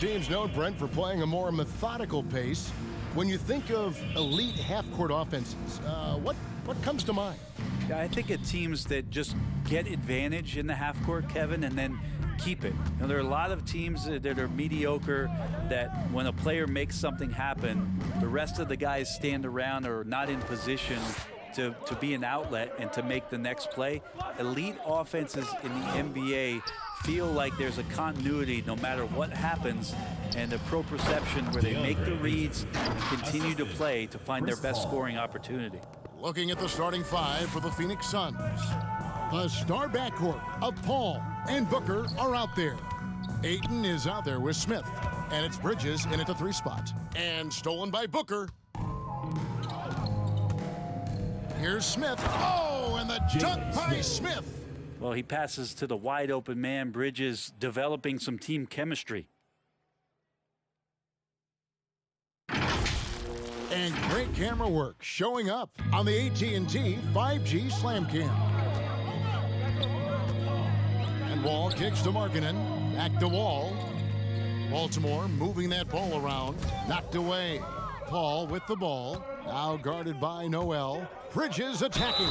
Teams known, Brent, for playing a more methodical pace. When you think of elite half-court offenses, what comes to mind? Yeah, I think of teams that just get advantage in the half-court, Kevin, and then keep it. You know, there are a lot of teams that are mediocre that when a player makes something happen, the rest of the guys stand around or not in position to be an outlet and to make the next play. Elite offenses in the NBA feel like there's a continuity no matter what happens, and a proprioception where they make the reads and continue to play to find their best scoring opportunity. Looking at the starting five for the Phoenix Suns. The star backcourt of Paul and Booker are out there. Ayton is out there with Smith, and it's Bridges in at the 3 spot. And stolen by Booker. Here's Smith. Oh, and the dunk by Smith. Well, he passes to the wide open man. Bridges developing some team chemistry. And great camera work showing up on the AT&T 5G Slam Cam. And Wall kicks to Markkanen. Back to Wall. Baltimore moving that ball around. Knocked away. Paul with the ball. Now guarded by Noel. Bridges attacking.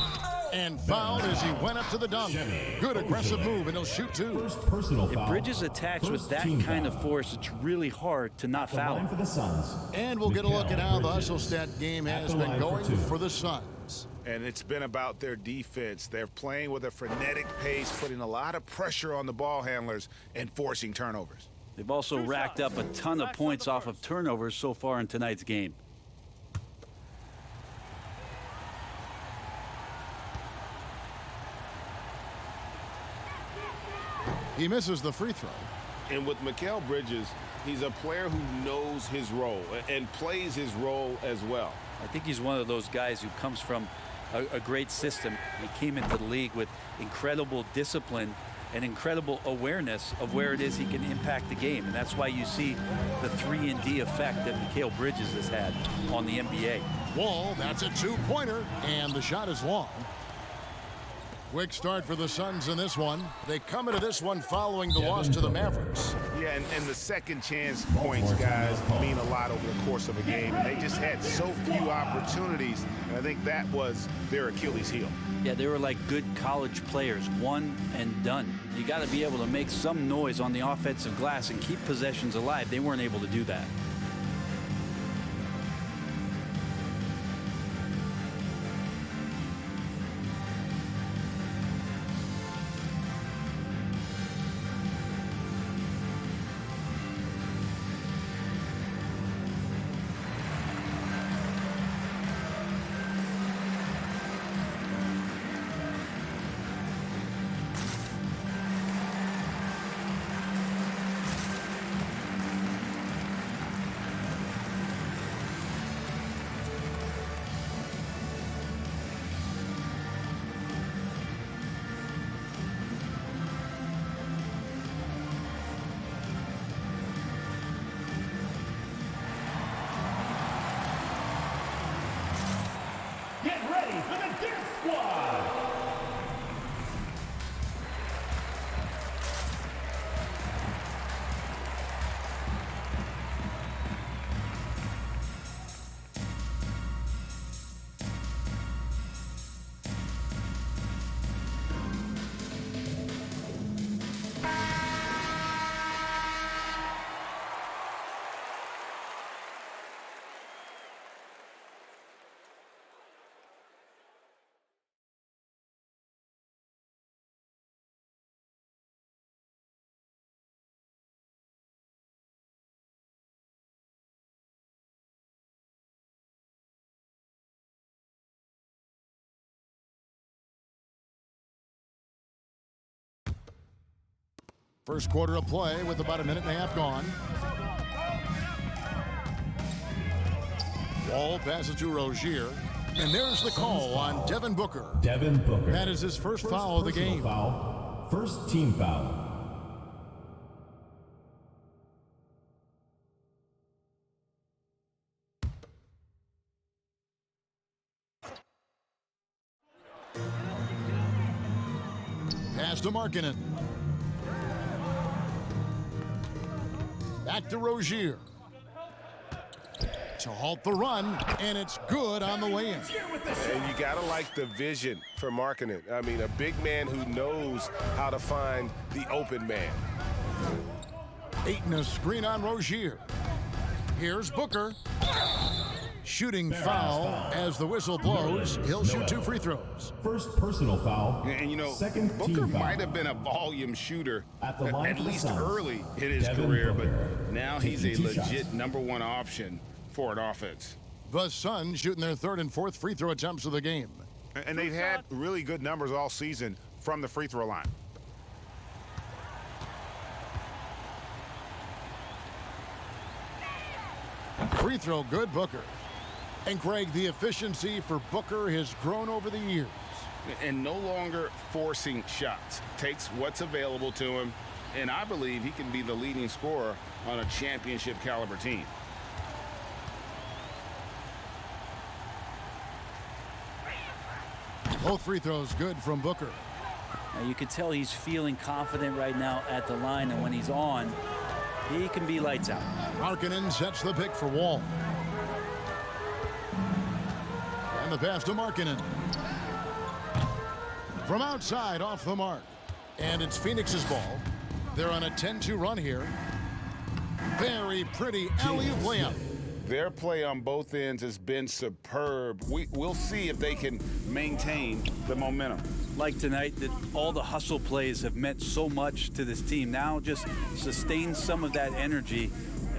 And fouled as he went up to the dunk. Good aggressive move, and he'll shoot 2. If Bridges attacks with that kind of force, it's really hard to not foul him. And we'll get a look at how the Hustle-Stat game has been going for the Suns. And it's been about their defense. They're playing with a frenetic pace, putting a lot of pressure on the ball handlers and forcing turnovers. They've also racked up a ton of points off of turnovers so far in tonight's game. He misses the free throw. And with Mikal Bridges, he's a player who knows his role and plays his role as well. I think he's one of those guys who comes from a great system. He came into the league with incredible discipline and incredible awareness of where it is he can impact the game. And that's why you see the 3-and-D effect that Mikal Bridges has had on the NBA. Wall, that's a 2-pointer, and the shot is long. Quick start for the Suns in this one. They come into this one following the loss to the Mavericks. Yeah, and the second chance points, guys, mean a lot over the course of a game. And they just had so few opportunities, and I think that was their Achilles heel. Yeah, they were like good college players, one and done. You got to be able to make some noise on the offensive glass and keep possessions alive. They weren't able to do that. Get ready for the Dance Squad! First quarter of play with about a minute and a half gone. Wall passes to Rozier. And there's the call on Devin Booker. Devin Booker. That is his first foul of the game. Foul. First team foul. Pass to Markkanen. Back to Rozier. To halt the run, and it's good on the way in. And you got to like the vision for Markkanen. I mean, a big man who knows how to find the open man. Ayton a screen on Rozier. Here's Booker. Shooting foul as the whistle blows. He'll shoot 2 free throws. First personal foul. And, you know, Second Booker team foul. might have been a volume shooter at least Suns. early in his Devin career, Booker. but now he's a Taking 2 legit shots. #1 option for an offense. The Suns shooting their 3rd and 4th free throw attempts of the game. And they've had really good numbers all season from the free throw line. Free throw good, Booker. And Greg, the efficiency for Booker has grown over the years. And no longer forcing shots. Takes what's available to him, and I believe he can be the leading scorer on a championship caliber team. Both free throws good from Booker. Now you can tell he's feeling confident right now at the line, and when he's on, he can be lights out. Markkanen sets the pick for Wall. And the pass to Markkanen. From outside, off the mark. And it's Phoenix's ball. They're on a 10-2 run here. Very pretty alley-oop layup. Their play on both ends has been superb. We'll see if they can maintain the momentum. Like tonight, that all the hustle plays have meant so much to this team. Now just sustain some of that energy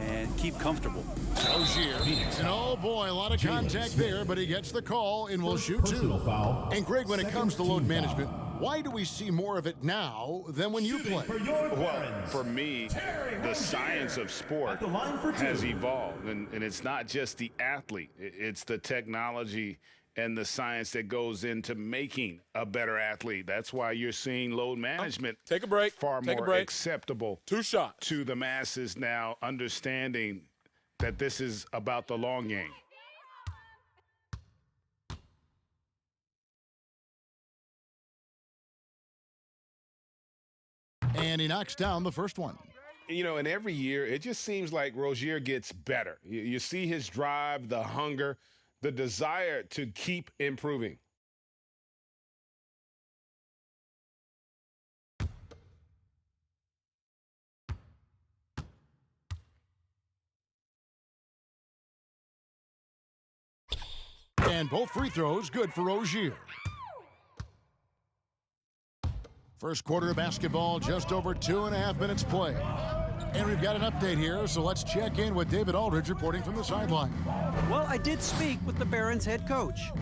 and keep comfortable. Rozier. And oh boy, a lot of contact there, but he gets the call and will shoot 2. Foul. And Greg, when it comes to load Second team management, foul. why do we see more of it now than when you play? Well, for me, the science of sport At the line for 2. has evolved, and it's not just the athlete. It's the technology and the science that goes into making a better athlete. That's why you're seeing load management Take a break. far Take a more break. acceptable 2 shots. to the masses now, understanding that this is about the long game. And he knocks down the first one. You know, and every year, it just seems like Rozier gets better. You see his drive, the hunger, the desire to keep improving. And both free throws good for Rozier. First quarter of basketball, just over 2.5 minutes play. And we've got an update here, so let's check in with David Aldridge reporting from the sideline. Well, I did speak with the Barons head coach.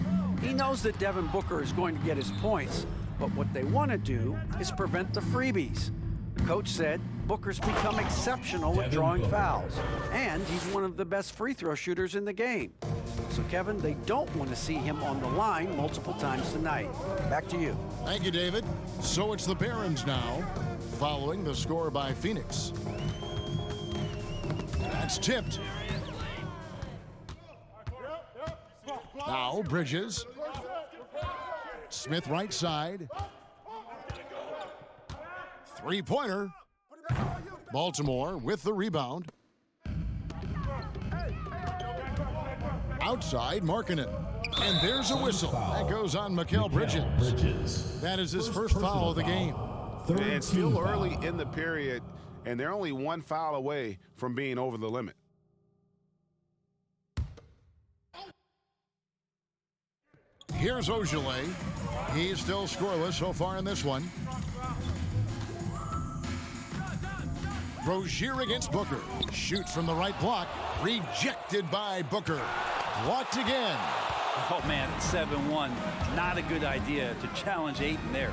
He knows that Devin Booker is going to get his points, but what they want to do is prevent the freebies. The coach said Booker's become exceptional at drawing fouls, and he's one of the best free throw shooters in the game. So, Kevin, they don't want to see him on the line multiple times tonight. Back to you. Thank you, David. So it's the Barons now, following the score by Phoenix. That's tipped. Now Bridges. Smith right side. Three-pointer. Baltimore with the rebound. Outside, Markkanen. And there's a whistle. That goes on Mikal Bridges. That is his first foul of the game. It's still early in the period, and they're only 1 foul away from being over the limit. Here's Ojale. He's still scoreless so far in this one. Rozier against Booker. Shoots from the right block. Rejected by Booker. Blocked again. Oh, man, it's 7-1. Not a good idea to challenge Ayton there.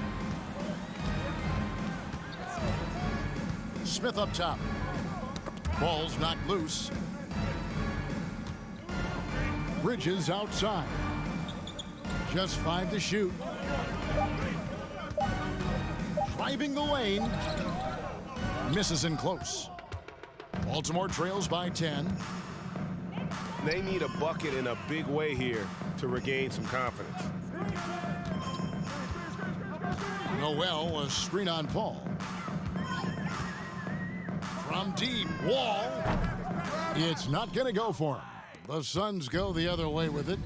Smith up top. Ball's knocked loose. Bridges outside. Just 5 to shoot. Driving the lane. Misses in close. Baltimore trails by 10. They need a bucket in a big way here to regain some confidence. Noel, a screen on Paul. From deep, Wall. It's not going to go for him. The Suns go the other way with it.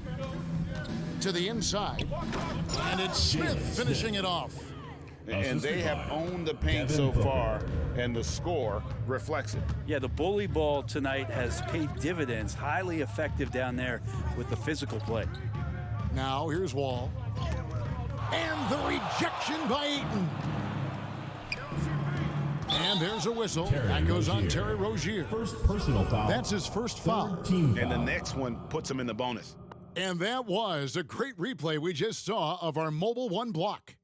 To the inside. And it's Smith finishing it off. And they have owned the paint so far, and the score reflects it. Yeah, the bully ball tonight has paid dividends. Highly effective down there with the physical play. Now here's Wall. And the rejection by Ayton. And there's a whistle. That goes on Terry Rozier. First personal foul. That's his first foul. Team And the foul. next one puts him in the bonus. And that was a great replay we just saw of our mobile one block.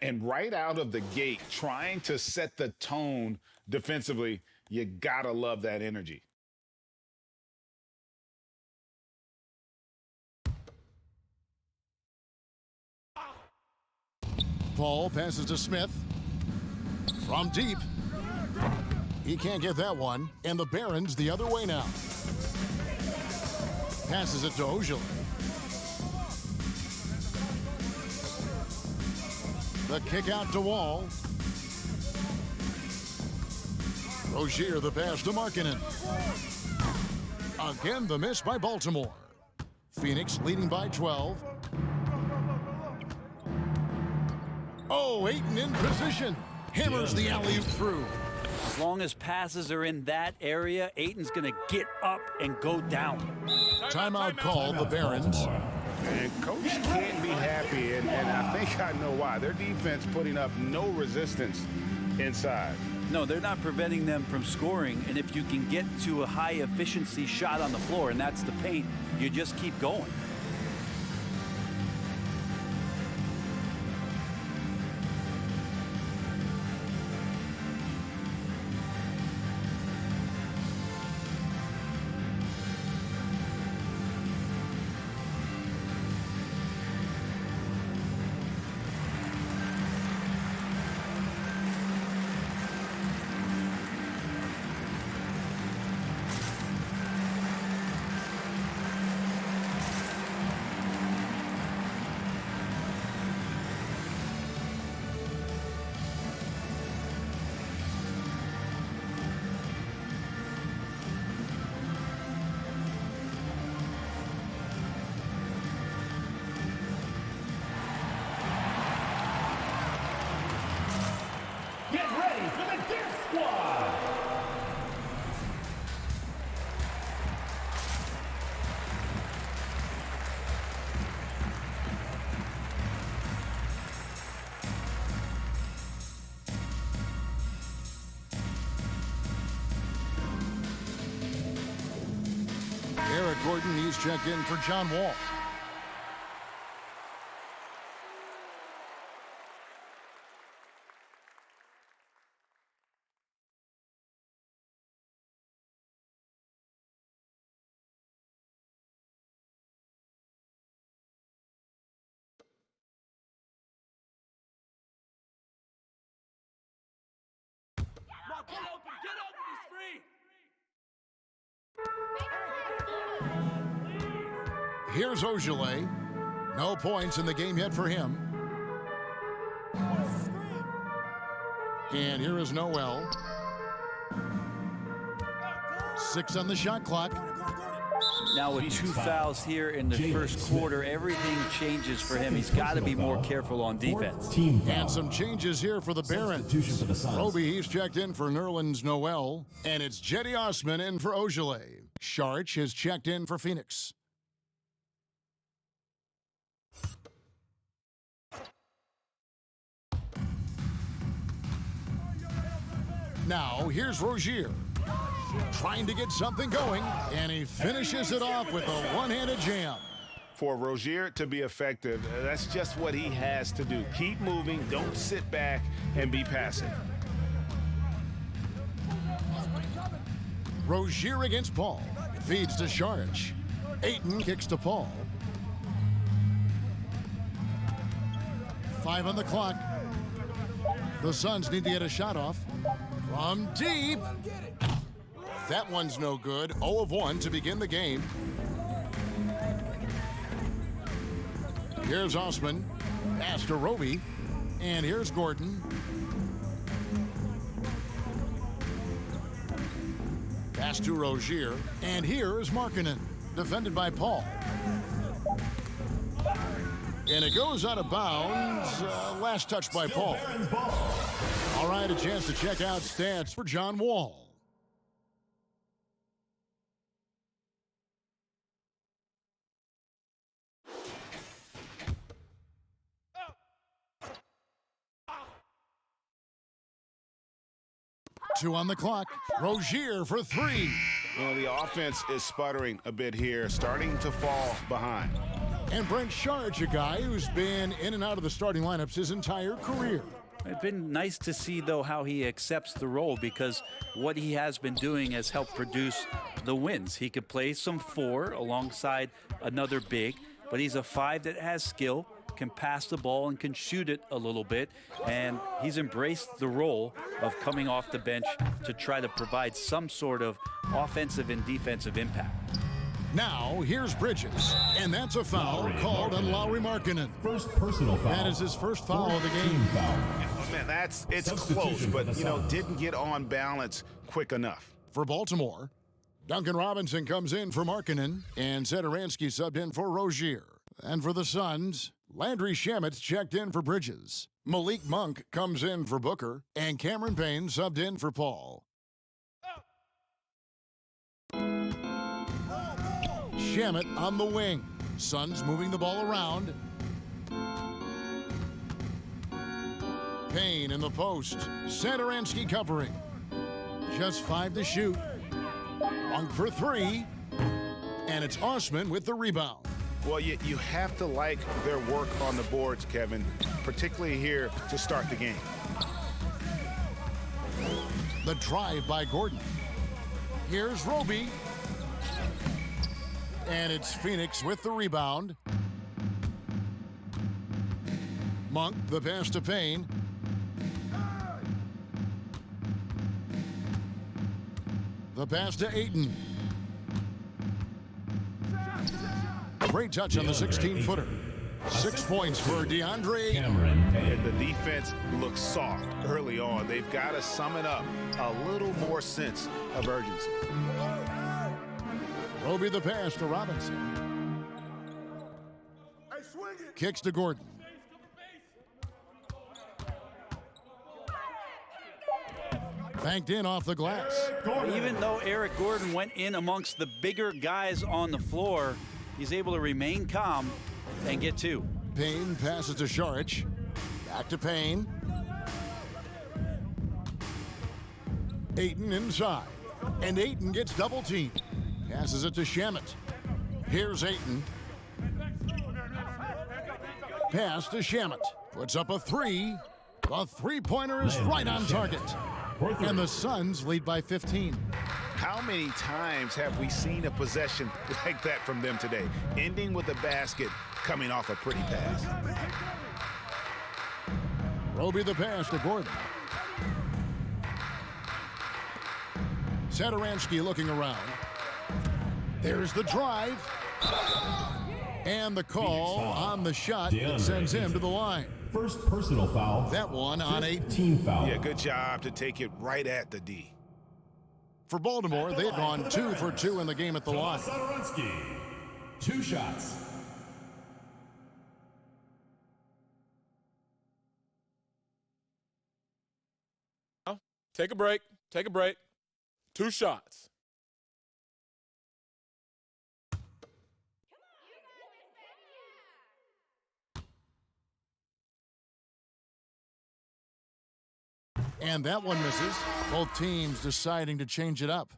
And right out of the gate, trying to set the tone defensively, you gotta love that energy. Paul passes to Smith. From deep. He can't get that one. And the Barons the other way now. Passes it to Ojale. The kick out to Wall. Rozier the pass to Markkanen. Again the miss by Baltimore. Phoenix leading by 12. Oh, Ayton in position. Hammers the alley-oop through. As long as passes are in that area, Ayton's going to get up and go down. Timeout called the Barons. And Coach can't be happy, and I think I know why. Their defense putting up no resistance inside. No, they're not preventing them from scoring, and if you can get to a high-efficiency shot on the floor, and that's the paint, you just keep going. Get ready for the Dance Squad. Eric Gordon, he's checked in for John Wall. Here's Ojale. No points in the game yet for him. And here is Noel. 6 on the shot clock. Now with 2 fouls here in the first quarter, everything changes for him. He's got to be more careful on defense. Team foul. And some changes here for the Barons. Substitution for the Suns. Roby, he's checked in for Nerlens Noel. And it's Jetty Osman in for Ojale. Sharch has checked in for Phoenix. Now, here's Rozier. Trying to get something going, and he finishes it off with a one-handed jam. For Rozier to be effective, that's just what he has to do. Keep moving, don't sit back, and be passive. Rozier against Paul. Feeds to Sharch. Ayton kicks to Paul. 5 on the clock. The Suns need to get a shot off. From deep. That one's no good. 0 of 1 to begin the game. Here's Osman. Pass to Roby. And here's Gordon. Pass to Rozier. And here is Markkanen, defended by Paul. And it goes out of bounds. Last touch by Paul. All right, a chance to check out stats for John Wall. Two on the clock. Rozier for three. You know, the offense is sputtering a bit here, starting to fall behind. And Brent Sharge, a guy who's been in and out of the starting lineups his entire career. It's been nice to see, though, how he accepts the role, because what he has been doing has helped produce the wins. He could play some 4 alongside another big, but he's a 5 that has skill, can pass the ball and can shoot it a little bit, and he's embraced the role of coming off the bench to try to provide some sort of offensive and defensive impact. Now, here's Bridges, and that's a foul called on Lauri Markkanen. First personal foul. That is his first foul of the game. Foul. Oh, man, it's close, but, you know, didn't get on balance quick enough. For Baltimore, Duncan Robinson comes in for Markkanen, and Satoransky subbed in for Rozier. And for the Suns, Landry Shamet's checked in for Bridges. Malik Monk comes in for Booker, and Cameron Payne subbed in for Paul. Shamet on the wing. Suns moving the ball around. Payne in the post. Satoransky covering. Just 5 to shoot. Monk for 3. And it's Osman with the rebound. Well, you have to like their work on the boards, Kevin, particularly here to start the game. The drive by Gordon. Here's Roby. And it's Phoenix with the rebound. Monk, the pass to Payne. The pass to Ayton. Great touch on the 16-footer. 6 points for DeAndre Ayton. And the defense looks soft early on. They've got to sum it up. A little more sense of urgency. Roby the pass to Robinson. Kicks to Gordon. Banked in off the glass. Even though Eric Gordon went in amongst the bigger guys on the floor, he's able to remain calm and get 2. Payne passes to Saric. Back to Payne. Ayton inside. And Ayton gets double teamed. Passes it to Shamet. Here's Ayton. Pass to Shamet. Puts up a 3. The three-pointer is right on target. And the Suns lead by 15. How many times have we seen a possession like that from them today? Ending with a basket, coming off a pretty pass. Roby the pass to Gordon. Satoransky looking around. There's the drive. And the call on the shot that sends him to the line. First personal foul. That one on 8. Team foul. Yeah, good job to take it right at the D. For Baltimore, they've gone 2 for 2 in the game at the line. Satoransky. 2 shots. Take a break. Take a break. 2 shots. And that one misses. Both teams deciding to change it up.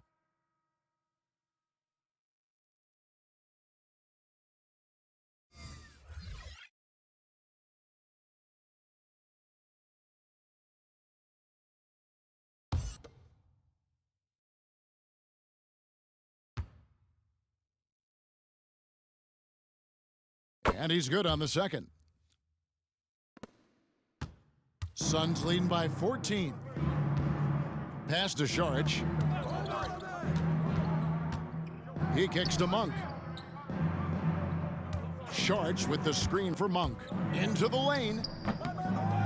And he's good on the second. Suns leading by 14. Pass to Saric. He kicks to Monk. Saric with the screen for Monk. Into the lane.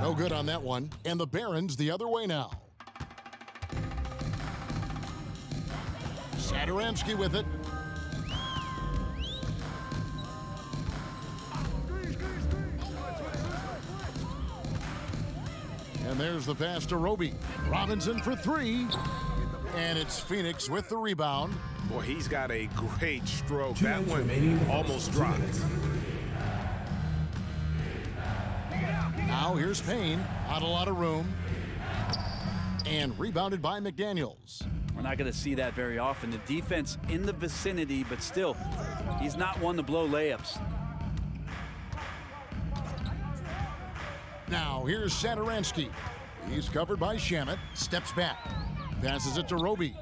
No good on that one. And the Barons the other way now. Satoransky with it. And there's the pass to Roby. Robinson for three. And it's Phoenix with the rebound. Boy, he's got a great stroke. That one almost dropped. Now here's Payne. Not a lot of room. And rebounded by McDaniels. We're not going to see that very often. The defense in the vicinity, but still, he's not one to blow layups. Now here's Satoransky. He's covered by Shamet. Steps back. Passes it to Roby.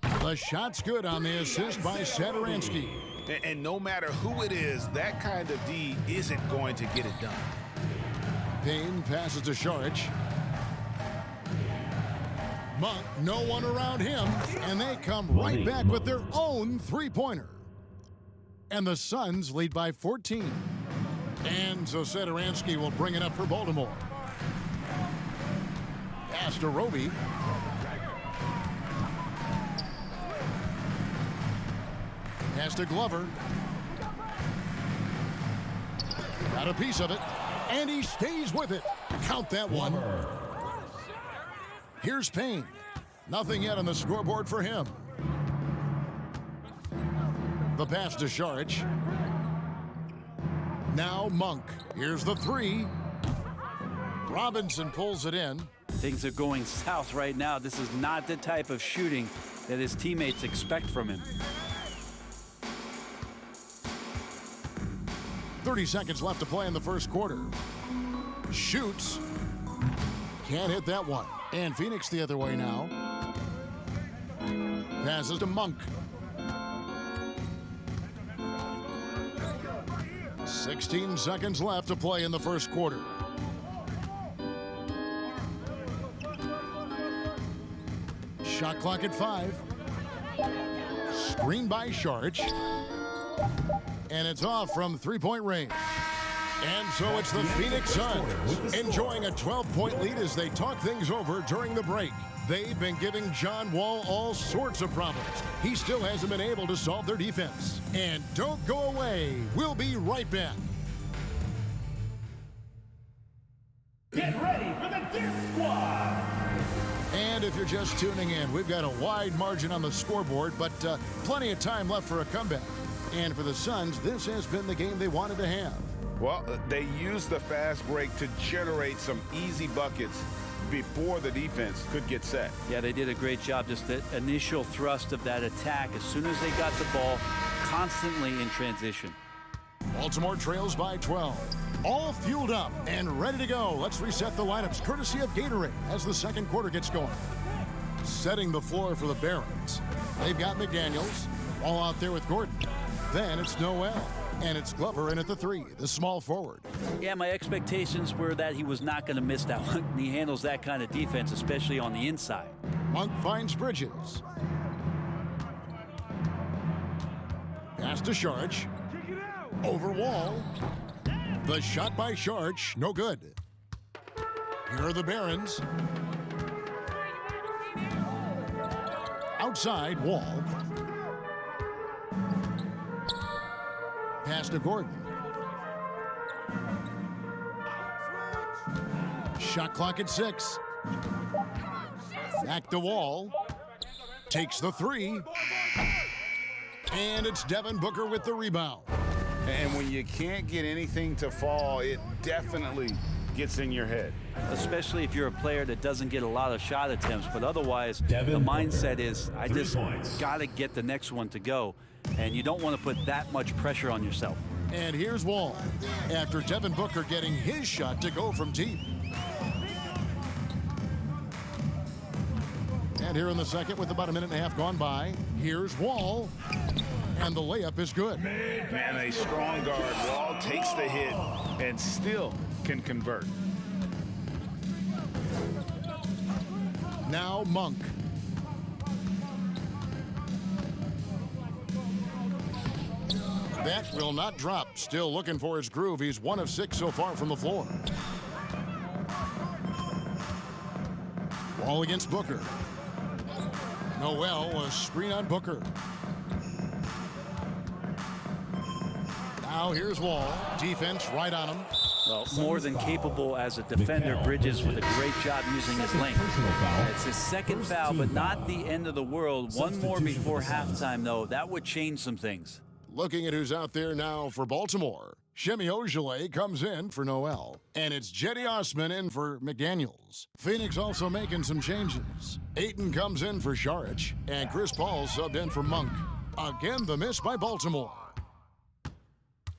The shot's good on the assist by Satoransky. And no matter who it is, that kind of D isn't going to get it done. Payne passes to Saric. Monk, no one around him, and they come right back with their own three-pointer. And the Suns lead by 14. And so Satoransky will bring it up for Baltimore. Pass to Roby. Pass to Glover. Got a piece of it, and he stays with it. Count that one. Here's Payne. Nothing yet on the scoreboard for him. The pass to Saric. Now Monk. Here's the three. Robinson pulls it in. Things are going south right now. This is not the type of shooting that his teammates expect from him. 30 seconds left to play in the first quarter. Shoots. Can't hit that one. And Phoenix the other way now. Passes to Monk. 16 seconds left to play in the first quarter. Shot clock at 5. Screen by Saric. And it's off from three-point range. And so it's the Phoenix Suns enjoying a 12-point lead as they talk things over during the break. They've been giving John Wall all sorts of problems. He still hasn't been able to solve their defense. And don't go away. We'll be right back. Get ready for the Dirt Squad. And if you're just tuning in, we've got a wide margin on the scoreboard, but plenty of time left for a comeback. And for the Suns, this has been the game they wanted to have. Well, they used the fast break to generate some easy buckets before the defense could get set. Yeah, they did a great job. Just the initial thrust of that attack as soon as they got the ball, constantly in transition. Baltimore trails by 12. All fueled up and ready to go. Let's reset the lineups courtesy of Gatorade as the second quarter gets going. Setting the floor for the Barons. They've got McDaniels all out there with Gordon. Then it's Noel. And it's Glover in at the three, the small forward. Yeah, my expectations were that he was not going to miss that one. He handles that kind of defense, especially on the inside. Monk finds Bridges. Pass to Saric. Over Wall. The shot by Saric, no good. Here are the Barons. Outside, Wall. Pass to Gordon. Shot clock at 6. Back to Wall. Takes the three. And it's Devin Booker with the rebound. And when you can't get anything to fall, it definitely gets in your head. Especially if you're a player that doesn't get a lot of shot attempts, but otherwise the mindset is, I just got to get the next one to go. And you don't want to put that much pressure on yourself. And here's Wall after Devin Booker getting his shot to go from deep. And here in the second with about a minute and a half gone by, here's Wall. And the layup is good. Man, a strong guard. Wall takes the hit and still can convert. Now Monk. That will not drop. Still looking for his groove. He's 1 of 6 so far from the floor. Wall against Booker. Noel, a screen on Booker. Now here's Wall. Defense right on him. Well, more than capable as a defender. Bridges with a great job using his length. It's his second foul, but not the end of the world. One more before halftime, though. That would change some things. Looking at who's out there now for Baltimore. Shemi Ojeleye comes in for Noel. And it's Jetty Osman in for McDaniels. Phoenix also making some changes. Ayton comes in for Saric. And Chris Paul subbed in for Monk. Again, the miss by Baltimore.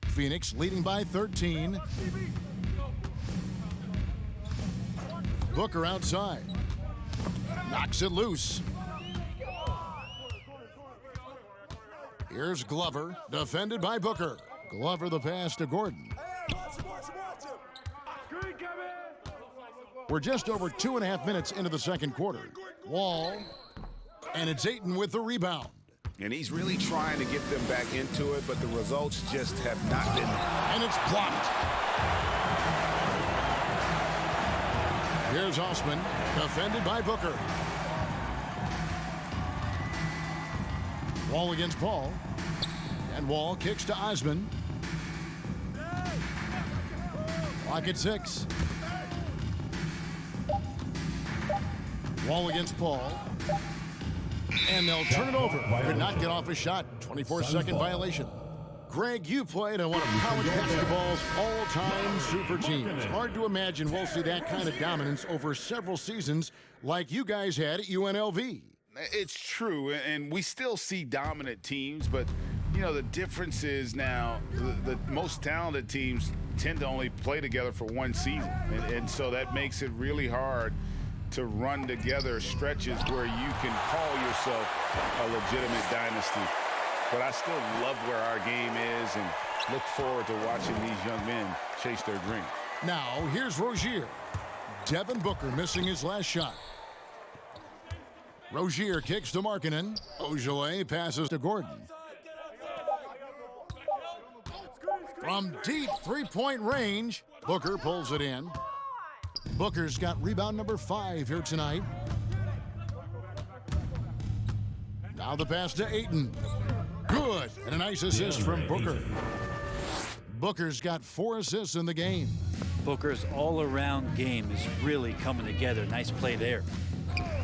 Phoenix leading by 13. Booker outside. Knocks it loose. Here's Glover, defended by Booker. Glover the pass to Gordon. We're just over 2.5 minutes into the second quarter. Wall, and it's Ayton with the rebound. And he's really trying to get them back into it, but the results just have not been there. And it's blocked. Here's Osman, defended by Booker. Wall against Paul. And Wall kicks to Osman. Clock at 6. Wall against Paul. And they'll turn it over. Could not get off a shot. 24-second violation. Greg, you played on one of college basketball's all-time super teams. Hard to imagine we'll see that kind of dominance over several seasons like you guys had at UNLV. It's true, and we still see dominant teams, but, you know, the difference is now the most talented teams tend to only play together for one season, and so that makes it really hard to run together stretches where you can call yourself a legitimate dynasty. But I still love where our game is and look forward to watching these young men chase their dream. Now, here's Rozier. Devin Booker missing his last shot. Rozier kicks to Markkanen. Ojeleye passes to Gordon. From deep three-point range, Booker pulls it in. Booker's got rebound number 5 here tonight. Now the pass to Ayton. Good, and a nice assist from Booker. Booker's got 4 assists in the game. Booker's all-around game is really coming together. Nice play there.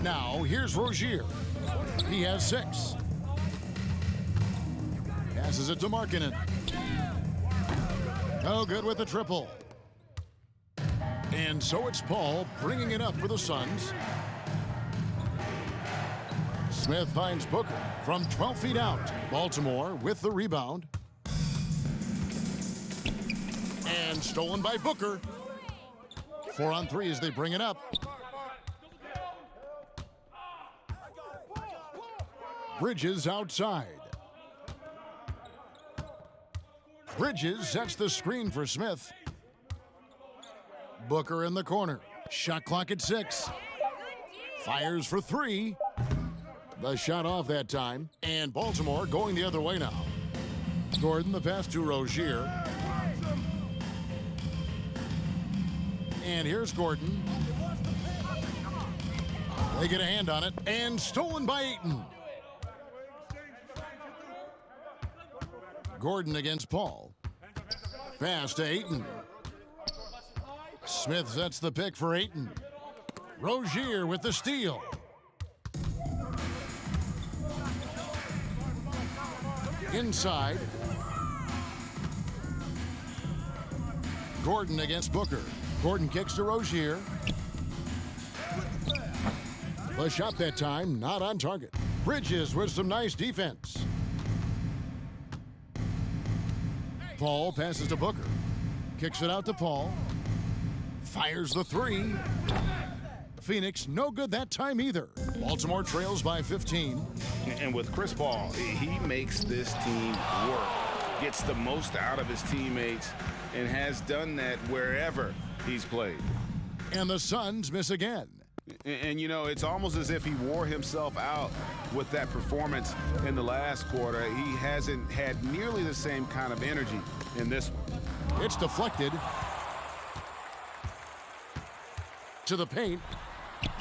Now, here's Rozier. He has 6. Passes it to Markkanen. No good with the triple. And so it's Paul bringing it up for the Suns. Smith finds Booker from 12 feet out. Baltimore with the rebound. And stolen by Booker. 4 on 3 as they bring it up. Bridges outside. Bridges sets the screen for Smith. Booker in the corner. Shot clock at 6. Fires for 3. The shot off that time. And Baltimore going the other way now. Gordon the pass to Rozier. And here's Gordon. They get a hand on it. And stolen by Ayton. Gordon against Paul. Pass to Ayton. Smith sets the pick for Ayton. Rozier with the steal. Inside. Gordon against Booker. Gordon kicks to Rozier. The shot that time, not on target. Bridges with some nice defense. Paul passes to Booker. Kicks it out to Paul. Fires the 3. Phoenix, no good that time either. Baltimore trails by 15. And with Chris Paul, he makes this team work. Gets the most out of his teammates and has done that wherever he's played. And the Suns miss again. And, you know, it's almost as if he wore himself out with that performance in the last quarter. He hasn't had nearly the same kind of energy in this one. It's deflected. To the paint.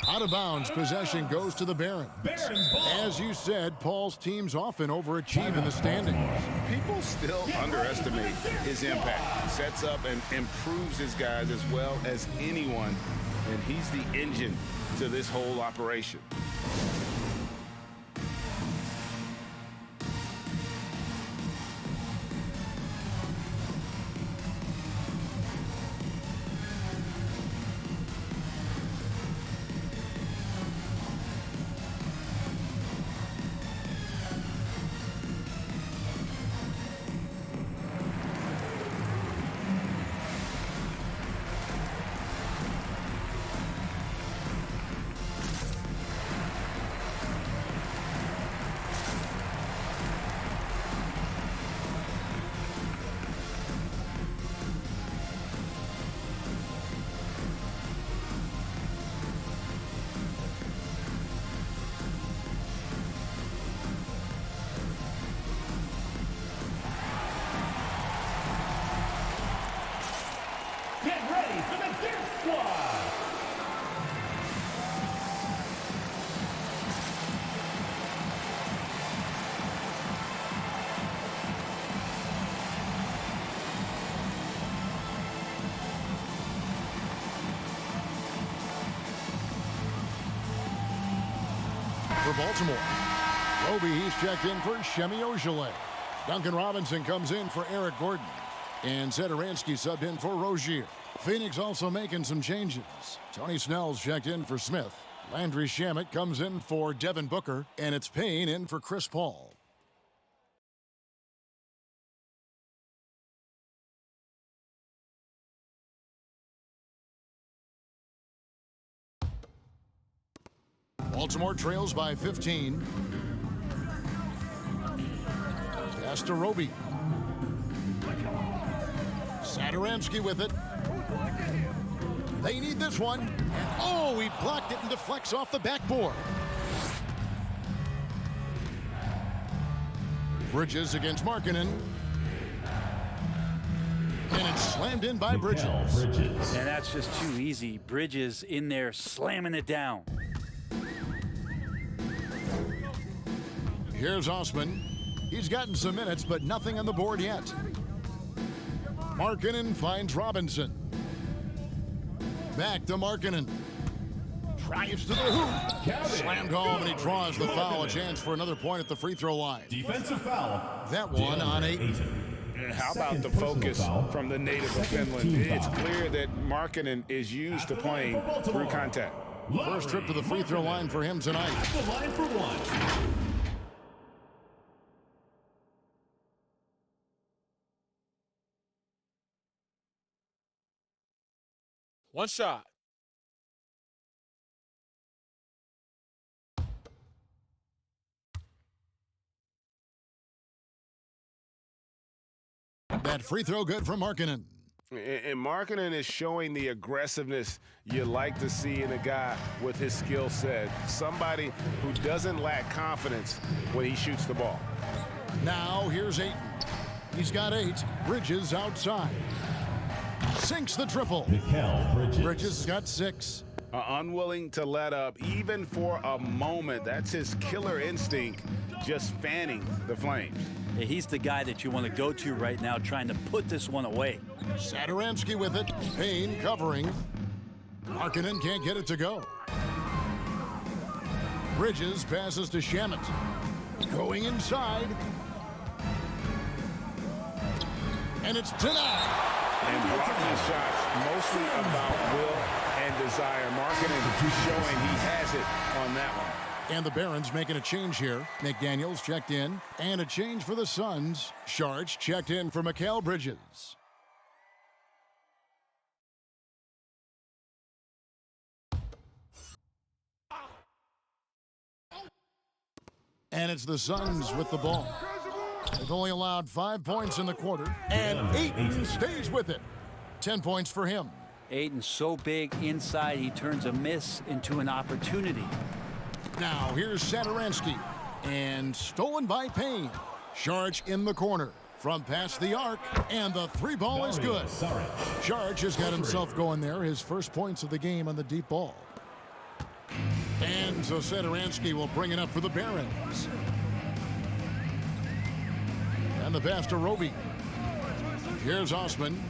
Out of bounds, possession goes to the Barons. Barons ball. As you said, Paul's teams often overachieve in the standings. People still underestimate his impact. He sets up and improves his guys as well as anyone, and he's the engine to this whole operation. Get ready for the Deer Squad. For Baltimore, Roby, he's checked in for Shemi Ojeleye. Duncan Robinson comes in for Eric Gordon. And Zedaransky subbed in for Rozier. Phoenix also making some changes. Tony Snell's checked in for Smith. Landry Shamet comes in for Devin Booker. And it's Payne in for Chris Paul. Baltimore trails by 15. Pass to Roby. Zedaransky with it. They need this one. And oh, he blocked it and deflects off the backboard. Bridges against Markkanen. And it's slammed in by Bridges. And that's just too easy. Bridges in there slamming it down. Here's Osman. He's gotten some minutes, but nothing on the board yet. Markkanen finds Robinson. Back to Markkanen. Drives to the hoop. Slammed home, and he draws the foul. A chance for another point at the free throw line. Defensive foul. That one on 8. And how about the focus from the native of Finland? It's clear that Markkanen is used to playing through contact. First trip to the free throw line for him tonight. The line for one. One shot. That free throw good from Markkanen. And Markkanen is showing the aggressiveness you like to see in a guy with his skill set. Somebody who doesn't lack confidence when he shoots the ball. Now here's Ayton. He's got 8. Bridges outside. Sinks the triple. Bridges has got 6. Unwilling to let up even for a moment. That's his killer instinct, just fanning the flames. Yeah, he's the guy that you want to go to right now, trying to put this one away. Zedaransky with it. Payne covering. Markkanen can't get it to go. Bridges passes to Shamet. Going inside. And it's denied. And blocking shots mostly about will and desire. Markkanen showing he has it on that one. And the Barons making a change here. McDaniels checked in. And a change for the Suns. Sharch checked in for Mikal Bridges. And it's the Suns with the ball. They've only allowed 5 points in the quarter. And Ayton stays with it. 10 points for him. Ayton's so big inside, he turns a miss into an opportunity. Now here's Zedaransky. And stolen by Payne. Sharch in the corner. From past the arc. And the 3 ball is good. Sharch has got himself going there. His first points of the game on the deep ball. And so Sadaransky will bring it up for the Barons. And the pass to Roby. Here's Osman.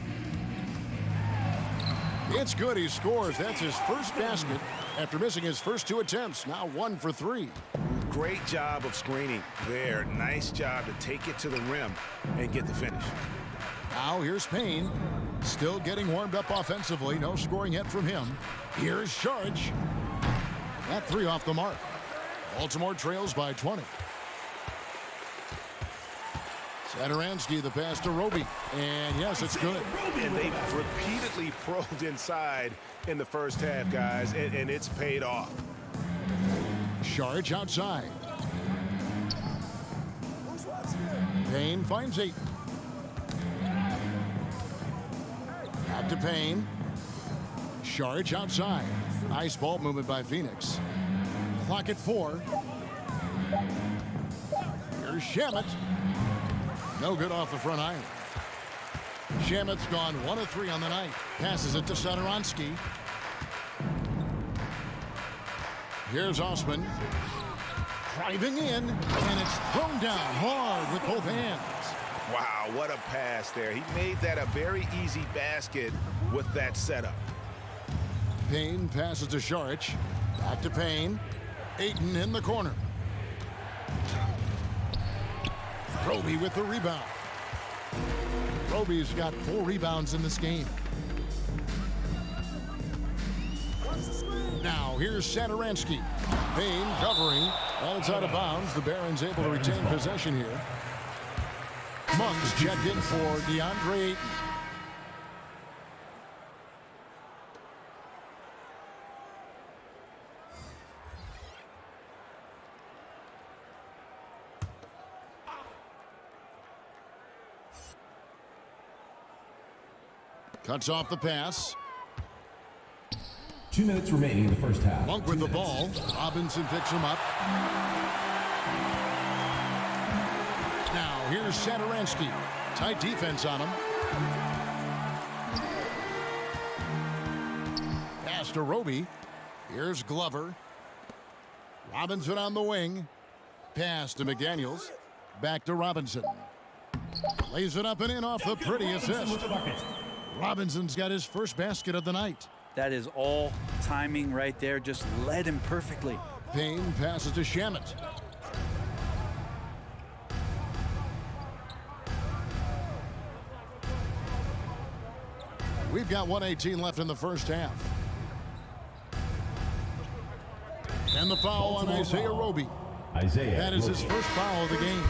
It's good. He scores. That's his first basket after missing his first 2 attempts. Now 1 for 3. Great job of screening there. Nice job to take it to the rim and get the finish. Now here's Payne. Still getting warmed up offensively. No scoring yet from him. Here's Sharge. That 3 off the mark. Baltimore trails by 20. Sadaransky, the pass to Roby. And yes, it's good. And they've repeatedly probed inside in the first half, guys, and it's paid off. Sharge outside. Payne finds Ayton. Back to Payne. Sharge outside. Nice ball movement by Phoenix. Clock at 4. Here's Shamet. No good off the front iron. Shamet's gone 1 of 3 on the night. Passes it to Sadaransky. Here's Osman. Driving in, and it's thrown down hard with both hands. Wow, what a pass there. He made that a very easy basket with that setup. Payne passes to Sharge. Back to Payne. Ayton in the corner. Roby with the rebound. Roby's got 4 rebounds in this game. Now here's Sadaransky. Payne covering. And it's out of bounds. The Barons able to retain possession here. Monks checked in for DeAndre Ayton. Cuts off the pass. 2 minutes remaining in the first half. Monk with the ball. Robinson picks him up. Now here's Sadaransky. Tight defense on him. Pass to Roby. Here's Glover. Robinson on the wing. Pass to McDaniels. Back to Robinson. Lays it up and in off the pretty assist. Robinson's got his first basket of the night. That is all timing right there. Just led him perfectly. Payne passes to Shamet. We've got 1:18 left in the first half. And the foul on Isaiah Roby. That is his first foul of the game.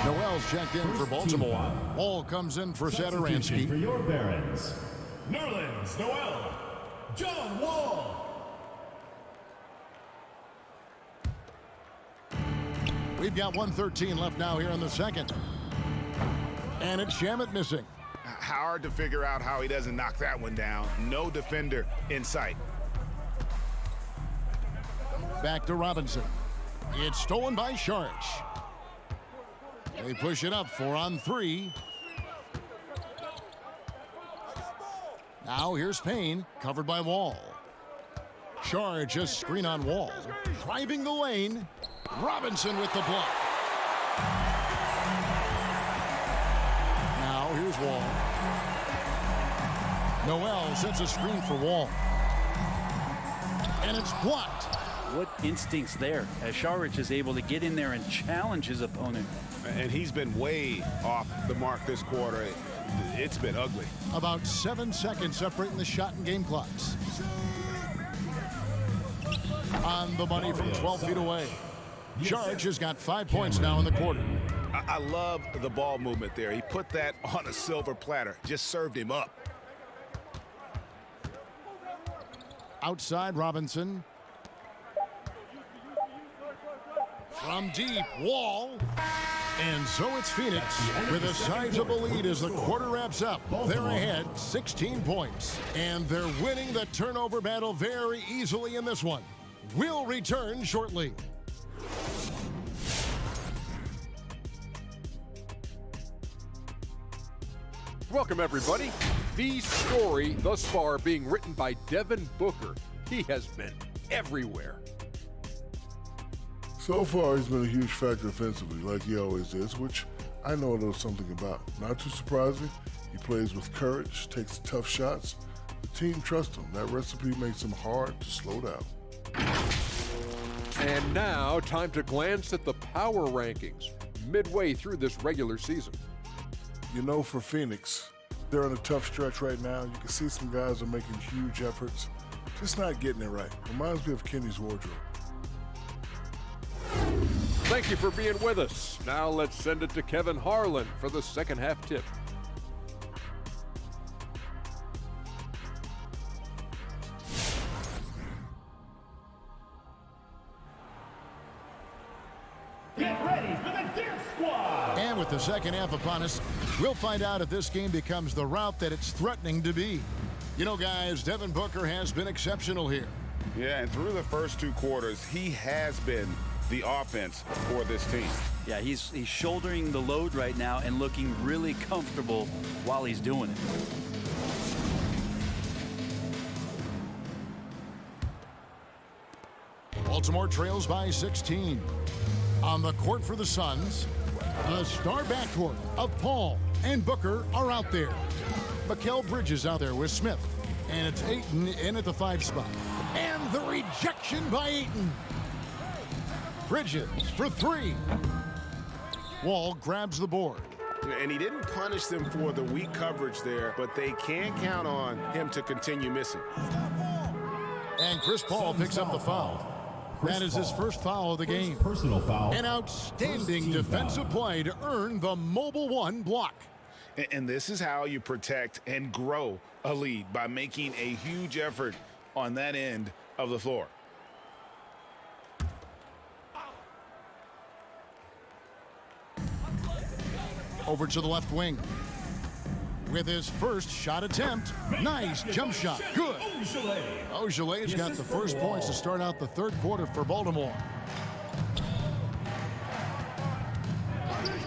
Noel's checked in for Baltimore. Ball comes in for Sadaransky. For your Barons, Nerlens Noel, John Wall. We've got 1:13 left now here in the second. And it's Shamet missing. Hard to figure out how he doesn't knock that one down. No defender in sight. Back to Robinson. It's stolen by Sharge. They push it up 4 on 3. Now here's Payne, covered by Wall. Sharge just screen on Wall. Driving the lane. Robinson with the block. Now here's Wall. Noel sets a screen for Wall. And it's blocked. What instincts there as Sharge is able to get in there and challenge his opponent. And he's been way off the mark this quarter. It's been ugly. About 7 seconds separating the shot and game clocks. On the money from 12 feet away. Sharge has got 5 points now in the quarter. I love the ball movement there. He put that on a silver platter. Just served him up. Outside Robinson. From deep, Wall. And so it's Phoenix with a sizable lead as the quarter wraps up. They're ahead 16 points. And they're winning the turnover battle very easily in this one. We'll return shortly. Welcome, everybody. The story thus far being written by Devin Booker. He has been everywhere. So far, he's been a huge factor offensively, like he always is, which I know a little something about. Not too surprising, he plays with courage, takes tough shots. The team trusts him. That recipe makes him hard to slow down. And now, time to glance at the power rankings midway through this regular season. You know, for Phoenix, they're on a tough stretch right now. You can see some guys are making huge efforts, just not getting it right. Reminds me of Kenny's wardrobe. Thank you for being with us. Now let's send it to Kevin Harlan for the second half tip. Get ready for the Deer Squad! And with the second half upon us, we'll find out if this game becomes the route that it's threatening to be. You know, guys, Devin Booker has been exceptional here. Yeah, and through the first 2 quarters, he has been the offense for this team. Yeah, he's shouldering the load right now and looking really comfortable while he's doing it. Baltimore trails by 16. On the court for the Suns, the star backcourt of Paul and Booker are out there. Mikal Bridges out there with Smith. And it's Ayton in at the 5 spot. And the rejection by Ayton. Bridges for 3. Wall grabs the board. And he didn't punish them for the weak coverage there, but they can count on him to continue missing. And Chris Paul picks up the foul. That is his first foul of the game. Personal foul. An outstanding defensive play to earn the mobile 1 block. And this is how you protect and grow a lead, by making a huge effort on that end of the floor. Over to the left wing. With his first shot attempt. Nice jump shot. Good. Ojelé's got the first points to start out the 3rd quarter for Baltimore.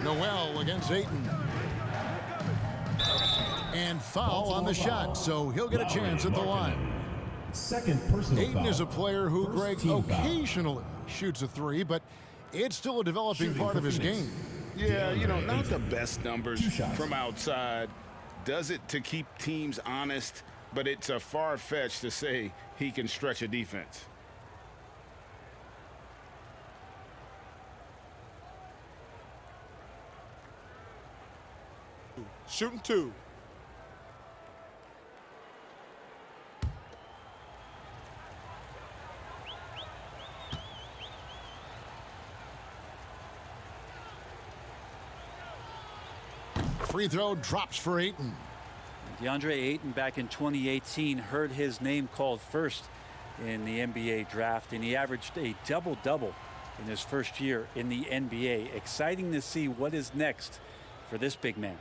Noel against Ayton. And foul on the shot, so he'll get a chance at the line. Second personal Ayton foul. is a player who, First Greg, team foul. occasionally shoots a 3, but it's still a developing part of his game. Yeah, you know, not the best numbers 2 shots. from outside. Does it to keep teams honest, but it's a far-fetched to say he can stretch a defense. Shooting 2. Free throw drops for Ayton. DeAndre Ayton back in 2018 heard his name called first in the NBA draft, and he averaged a double-double in his first year in the NBA. Exciting to see what is next for this big man.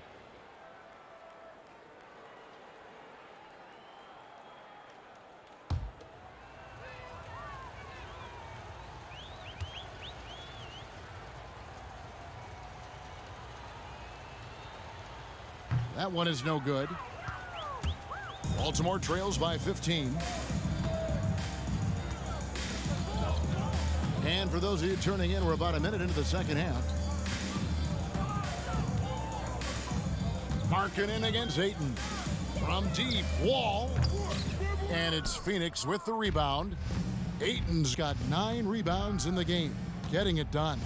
That one is no good. Baltimore trails by 15. And for those of you turning in, we're about a minute into the second half. Markkanen against Ayton. From deep, Wall. And it's Phoenix with the rebound. Ayton's got 9 rebounds in the game, getting it done.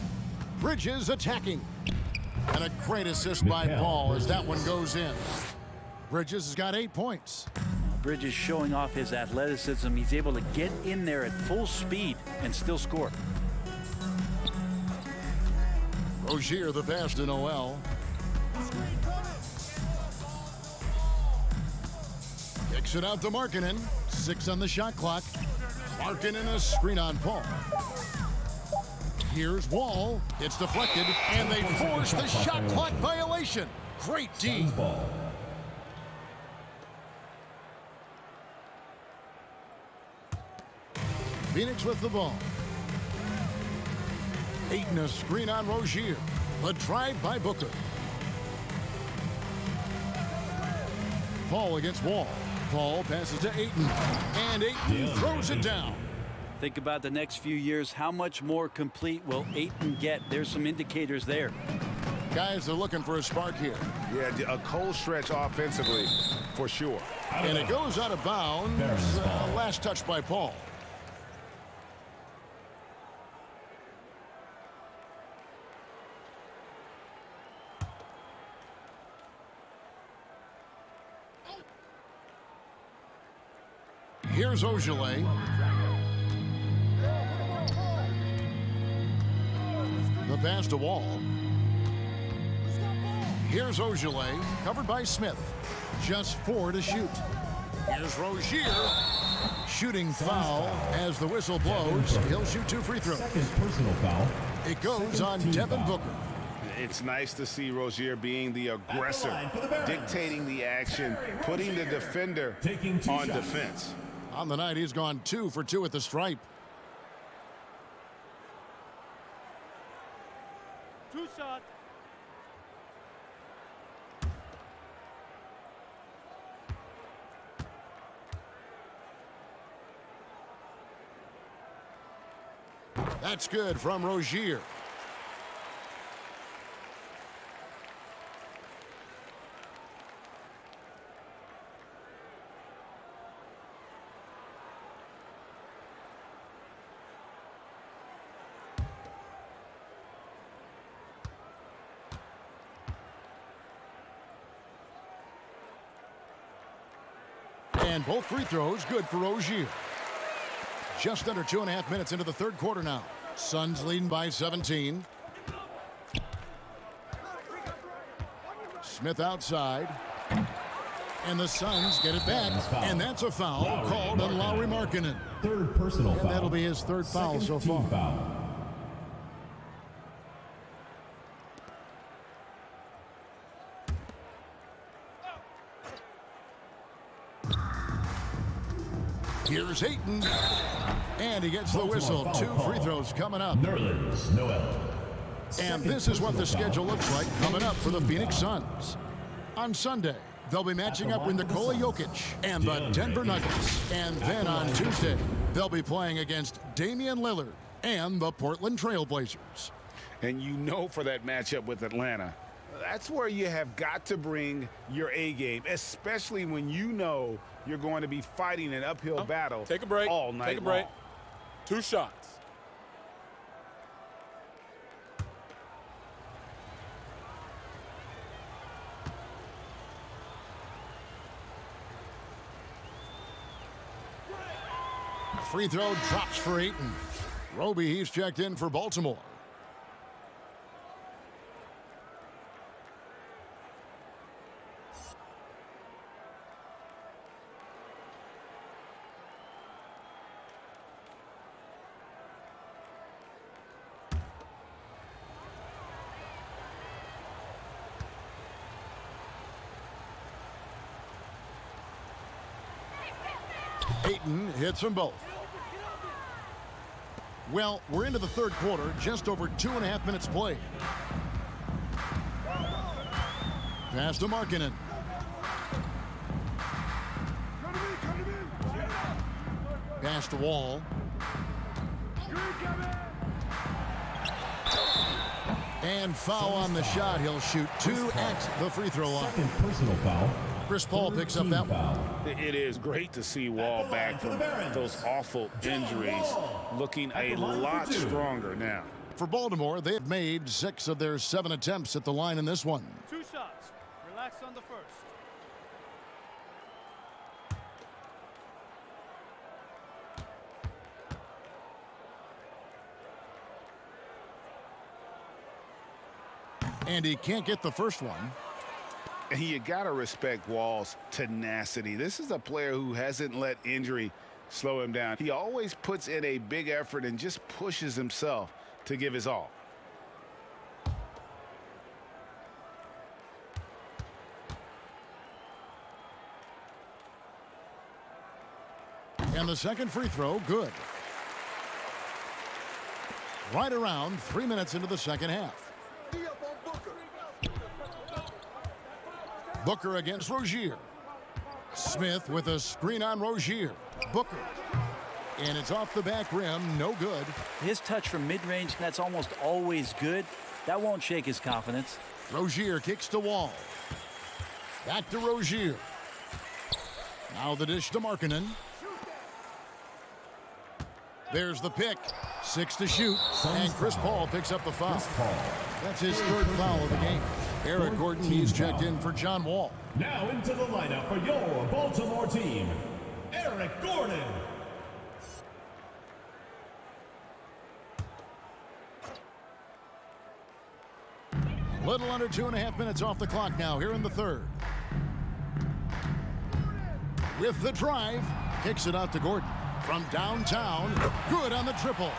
Bridges attacking. And a great assist by Paul as that one goes in. Bridges has got 8 points. Bridges showing off his athleticism. He's able to get in there at full speed and still score. Rozier the pass to Noel. Kicks it out to Markkanen. 6 on the shot clock. Markkanen a screen on Paul. Here's Wall. It's deflected, and they force the shot clock violation. Great D. Phoenix with the ball. Ayton a screen on Rozier. The drive by Booker. Paul against Wall. Paul passes to Ayton. And Ayton throws it down. Think about the next few years. How much more complete will Ayton get? There's some indicators there. Guys are looking for a spark here. Yeah, a cold stretch offensively for sure. And it goes out of bounds. Last touch by Paul. Here's Ogilvy. The pass to Wall. Here's Ogilvy, covered by Smith. Just 4 to shoot. Here's Rozier. Shooting foul as the whistle blows. He'll shoot 2 free throws. Personal foul. It goes on Devin Booker. It's nice to see Rozier being the aggressor, dictating the action, putting the defender on defense. On the night, he's gone 2 for 2 at the stripe. 2 shots. That's good from Rozier. And both free throws good for Rozier. Just under 2.5 minutes into the third quarter now. Suns leading by 17. Smith outside. And the Suns get it back. And that's a foul called on Lauri Markkanen. Third personal foul. And that'll be his third foul so far. Foul. Here's Ayton. And he gets the whistle. 2 free throws coming up. Nerlens Noel. And this is what the schedule looks like coming up for the Phoenix Suns. On Sunday, they'll be matching up with Nikola Jokic and the Denver Nuggets. And then on Tuesday, they'll be playing against Damian Lillard and the Portland Trail Blazers. And you know, for that matchup with Atlanta, that's where you have got to bring your A game, especially when you know you're going to be fighting an uphill battle. Take a break. All night Take a break. long. 2 shots. Free throw drops for Ayton. Roby, he's checked in for Baltimore. Ayton hits them both. Well, we're into the third quarter, just over 2.5 minutes played. Pass to Markkanen. Pass to Wall. And foul on the shot. He'll shoot 2 at the free throw line. Second personal foul. Chris Paul picks up that one. It is great to see Wall back from those awful injuries, looking a lot stronger now. For Baltimore, they've made 6 of their 7 attempts at the line in this one. 2 shots. Relax on the first. And he can't get the first one. And you got to respect Wall's tenacity. This is a player who hasn't let injury slow him down. He always puts in a big effort and just pushes himself to give his all. And the second free throw, good. Right around 3 minutes into the second half. Booker against Rozier. Smith with a screen on Rozier. Booker. and it's off the back rim. No good. His touch from mid-range, that's almost always good. That won't shake his confidence. Rozier kicks to Wall. Back to Rozier. Now the dish to Markkanen. There's the pick. 6 to shoot. And Chris Paul picks up the foul. That's his third foul of the game. Eric Gordon, he's checked in for John Wall. Now into the lineup for your Baltimore team, Eric Gordon. A little under 2.5 minutes off the clock now here in the third. With the drive, kicks it out to Gordon. From downtown, good on the triple.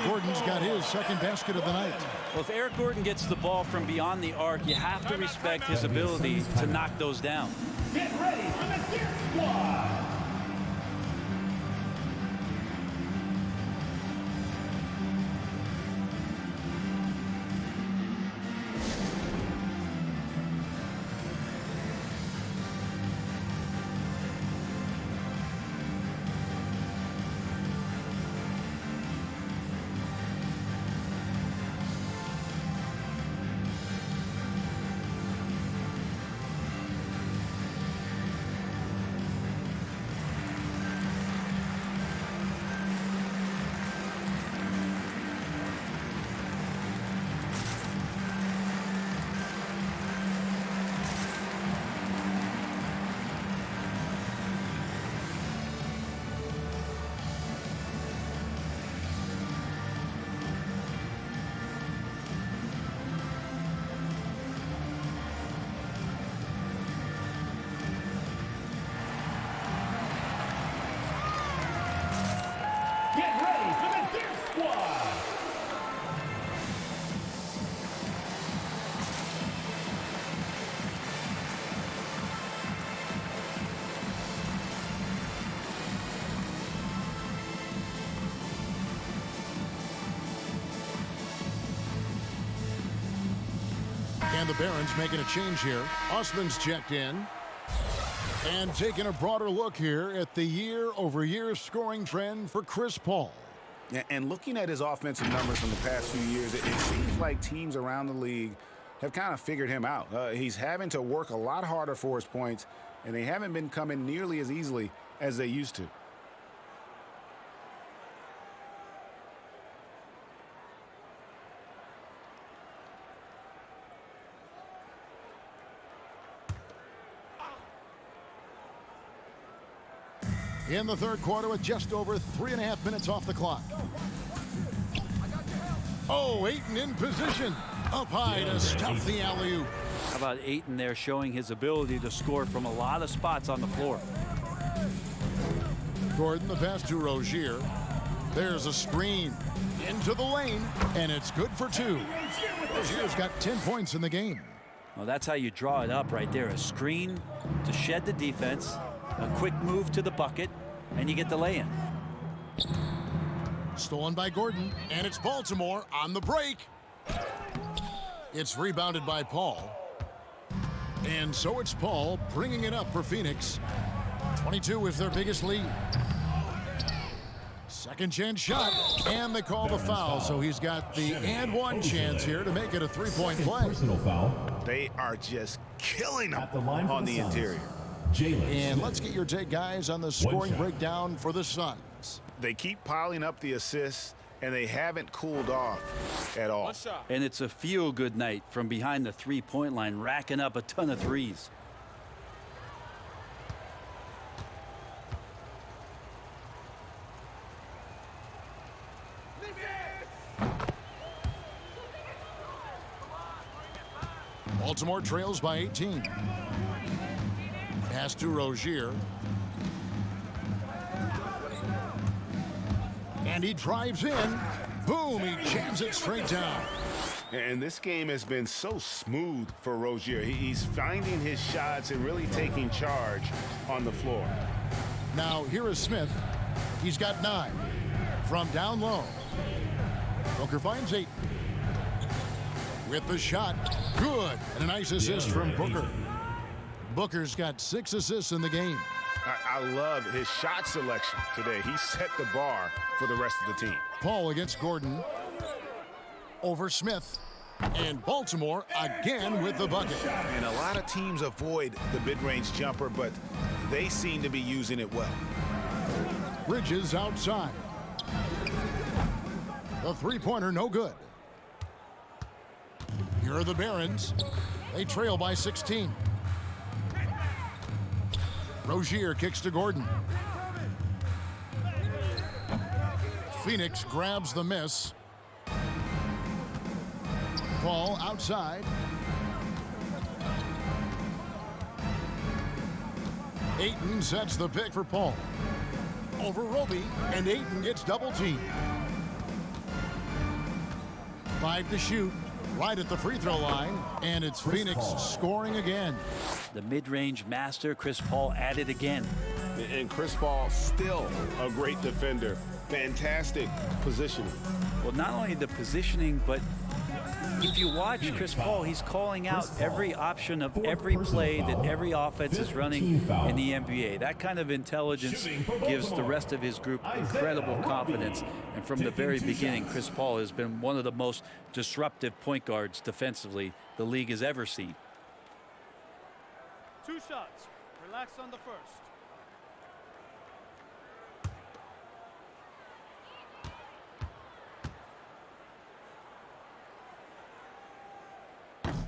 Gordon's got his second basket of the night. Well, if Eric Gordon gets the ball from beyond the arc, you have to respect his ability to knock those down. Get ready for the Gear Squad. Get ready for the Gear Squad. And the Barons making a change here. Osman's checked in. And taking a broader look here at the year-over-year scoring trend for Chris Paul. And looking at his offensive numbers from the past few years, it seems like teams around the league have kind of figured him out. He's having to work a lot harder for his points, and they haven't been coming nearly as easily as they used to. In the third quarter with just over 3.5 minutes off the clock. Oh, Ayton in position. Up high to stuff the alley-oop. How about Ayton there showing his ability to score from a lot of spots on the floor. Gordon, the pass to Rozier. There's a screen into the lane, and it's good for 2. Rozier's got 10 points in the game. Well, that's how you draw it up right there. A screen to shed the defense, a quick move to the bucket, and you get the lay-in. Stolen by Gordon, and it's Baltimore on the break. It's rebounded by Paul. And so it's Paul bringing it up for Phoenix. 22 is their biggest lead. Second chance shot, and they call the foul, so he's got the and one chance here to make it a three-point play. Personal foul. They are just killing them At the line for on the the Suns. interior. And let's get your take, guys, on the scoring breakdown for the Suns. They keep piling up the assists, and they haven't cooled off at all. One shot. And it's a feel-good night from behind the three-point line, racking up a ton of threes. Baltimore trails by 18. Pass to Rozier. And he drives in. Boom, he jams it straight down. And this game has been so smooth for Rozier. He's finding his shots and really taking charge on the floor. Now, here is Smith. He's got 9. From down low. Booker finds 8. With the shot. Good. And a nice assist from Booker. Booker's got 6 assists in the game. I love his shot selection today. He set the bar for the rest of the team. Paul against Gordon. Over Smith. And Baltimore again with the bucket. And a lot of teams avoid the mid-range jumper, but they seem to be using it well. Bridges outside. The three-pointer no good. Here are the Barons. They trail by 16. Rozier kicks to Gordon. Phoenix grabs the miss. Paul outside. Ayton sets the pick for Paul. Over Roby, and Ayton gets double teamed. 5 to shoot, right at the free throw line, and it's Phoenix scoring again. The mid-range master, Chris Paul, at it again. And Chris Paul still a great defender. Fantastic positioning. Well, not only the positioning, but if you watch Chris Paul, he's calling out every option of every play that every offense is running in the NBA. That kind of intelligence gives the rest of his group incredible confidence. And from the very beginning, Chris Paul has been one of the most disruptive point guards defensively the league has ever seen. 2 shots. Relax on the first.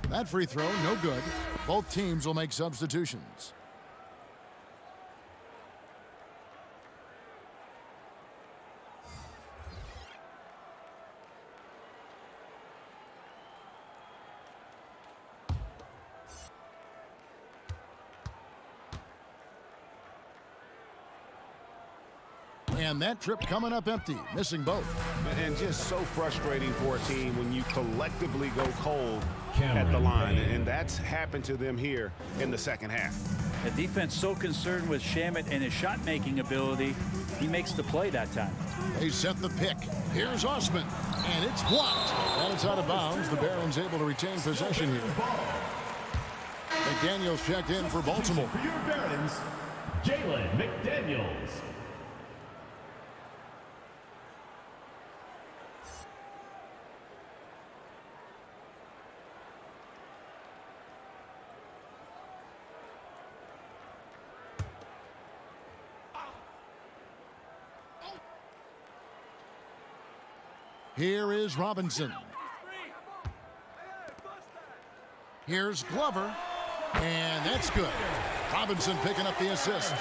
That free throw, no good. Both teams will make substitutions. And that trip coming up empty, missing both. And just so frustrating for a team when you collectively go cold at the line. And that's happened to them here in the second half. The defense so concerned with Shamet and his shot-making ability, he makes the play that time. They set the pick. Here's Osman, and it's blocked. And it's out of bounds. The Barons able to retain possession here. McDaniels checked in for Baltimore. For your Barons, Jalen McDaniels. Here is Robinson. Here's Glover, and that's good. Robinson picking up the assist.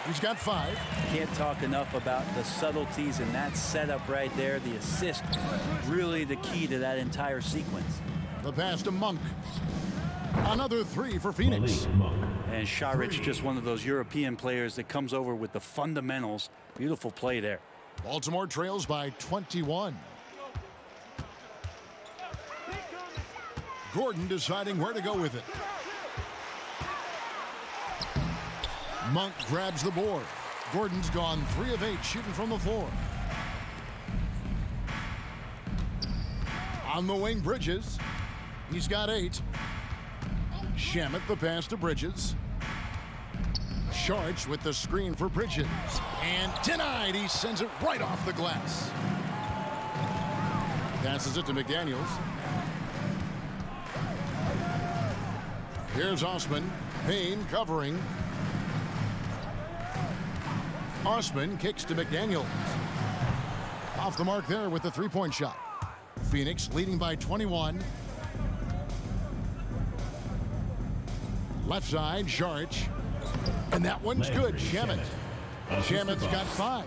He's got 5. Can't talk enough about the subtleties in that setup right there. The assist, really the key to that entire sequence. The pass to Monk. Another 3 for Phoenix. And Šarić, just one of those European players that comes over with the fundamentals. Beautiful play there. Baltimore trails by 21. Gordon deciding where to go with it. Monk grabs the board. Gordon's gone 3 of 8 shooting from the floor. On the wing, Bridges. He's got 8. Shamet the pass to Bridges. Šarić with the screen for Bridges. And denied. He sends it right off the glass. Passes it to McDaniels. Here's Osman. Payne covering. Osman kicks to McDaniels. Off the mark there with the 3-point shot. Phoenix leading by 21. Left side, Šarić. And that one's good. Shamet. Shamet's got 5.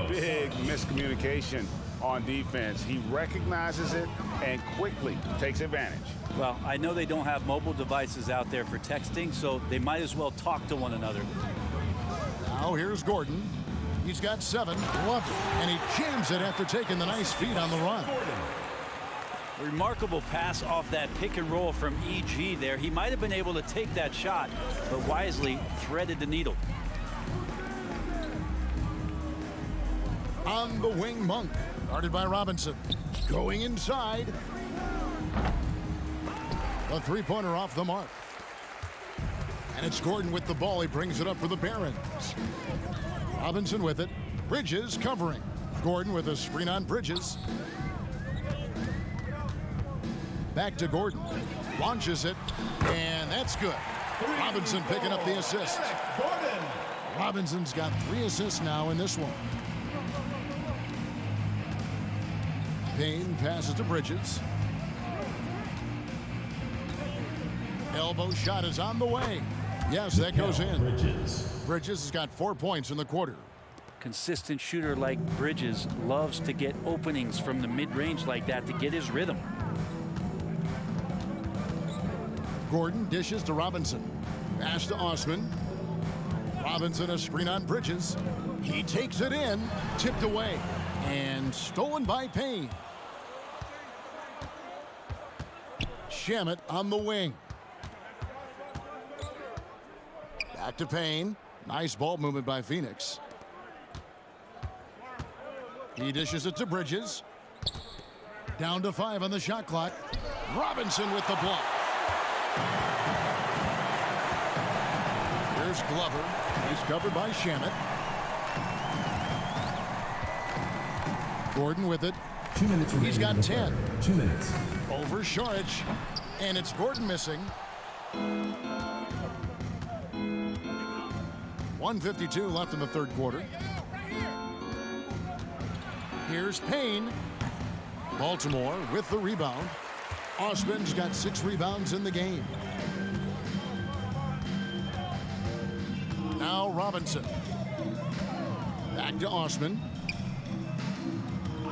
Big miscommunication on defense. He recognizes it and quickly takes advantage. Well, I know they don't have mobile devices out there for texting, so they might as well talk to one another. Now here's Gordon. He's got 7. Love it. And he jams it after taking the nice feed on the run. Remarkable pass off that pick and roll from EG there. He might have been able to take that shot, but wisely threaded the needle. On the wing, Monk. Guarded by Robinson. Going inside. The 3-pointer off the mark. And it's Gordon with the ball. He brings it up for the Barons. Robinson with it. Bridges covering. Gordon with a screen on Bridges. Back to Gordon. Launches it. And that's good. Robinson picking up the assist. Robinson's got 3 assists now in this one. Payne passes to Bridges. Elbow shot is on the way. Yes, that goes in. Bridges has got 4 points in the quarter. Consistent shooter like Bridges loves to get openings from the mid-range like that to get his rhythm. Gordon dishes to Robinson. Pass to Osman. Robinson a screen on Bridges. He takes it in. Tipped away. And stolen by Payne. Shamet on the wing. Back to Payne. Nice ball movement by Phoenix. He dishes it to Bridges. Down to 5 on the shot clock. Robinson with the block. Here's Glover. He's covered by Shamet. Gordon with it. 2 minutes remaining. He's got 10. 2 minutes. Over Saric. And it's Gordon missing. 1:52 left in the third quarter. Here's Payne. Baltimore with the rebound. Osman's got 6 rebounds in the game. Now Robinson. Back to Osman.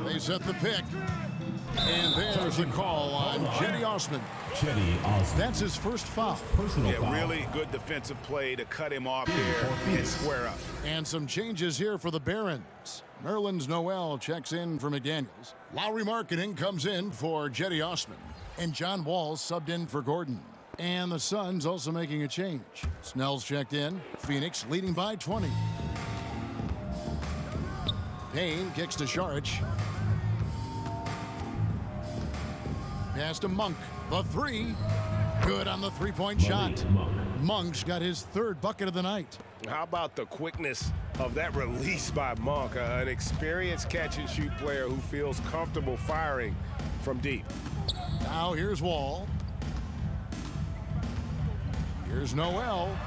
They set the pick. And there's a call on Cedi Osman. That's his first foul. Yeah, really good defensive play to cut him off there and square up. And some changes here for the Barons. Nerlens Noel checks in for McDaniels. Lowry Marketing comes in for Cedi Osman. And John Wall's subbed in for Gordon. And the Suns also making a change. Snell's checked in. Phoenix leading by 20. Payne kicks to Saric. Pass to Monk. The 3. Good on the three-point shot. Monk's got his 3rd bucket of the night. How about the quickness of that release by Monk, an experienced catch-and-shoot player who feels comfortable firing from deep. Now here's Wall. Here's Noel.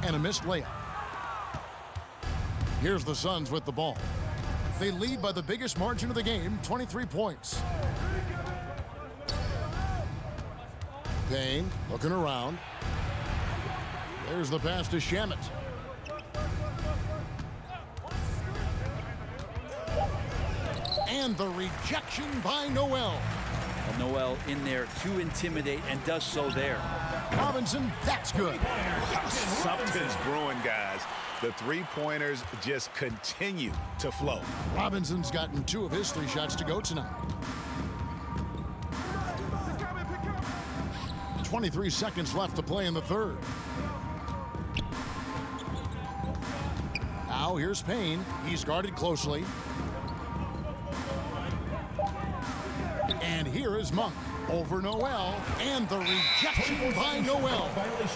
And a missed layup. Here's the Suns with the ball. They lead by the biggest margin of the game, 23 points. Payne looking around. There's the pass to Shamet. And the rejection by Noel. And Noel in there to intimidate and does so there. Robinson, that's good. Something's brewing, guys. The three-pointers just continue to flow. Robinson's gotten 2 of his 3 shots to go tonight. 23 seconds left to play in the third. Now here's Payne. He's guarded closely. And here is Monk over Noel. And the rejection by Noel.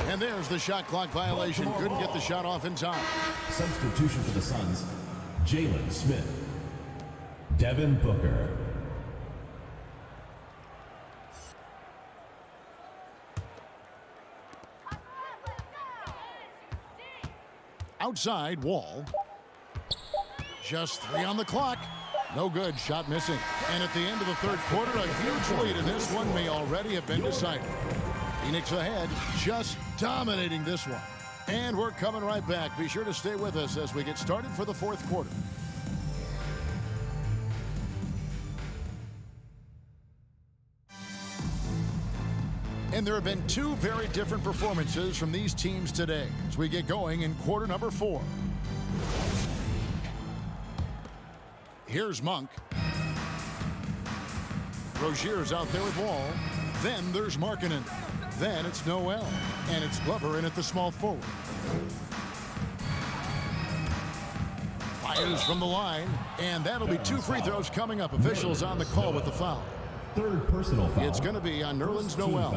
And there's the shot clock violation. Couldn't get the shot off in time. Substitution for the Suns, Jalen Smith. Devin Booker. Outside, Wall. Just 3 on the clock. No good, shot missing. And at the end of the third quarter, a huge lead in this one may already have been decided. Phoenix ahead, just dominating this one. And we're coming right back. Be sure to stay with us as we get started for the fourth quarter. And there have been 2 very different performances from these teams today as we get going in quarter number 4. Here's Monk. Rozier's out there with Wall. Then there's Markkanen. Then it's Noel. And it's Glover in at the small forward. Fires from the line. And that'll be 2 free throws coming up. Officials on the call with the foul. 3rd personal foul. It's going to be on Nerlens Noel.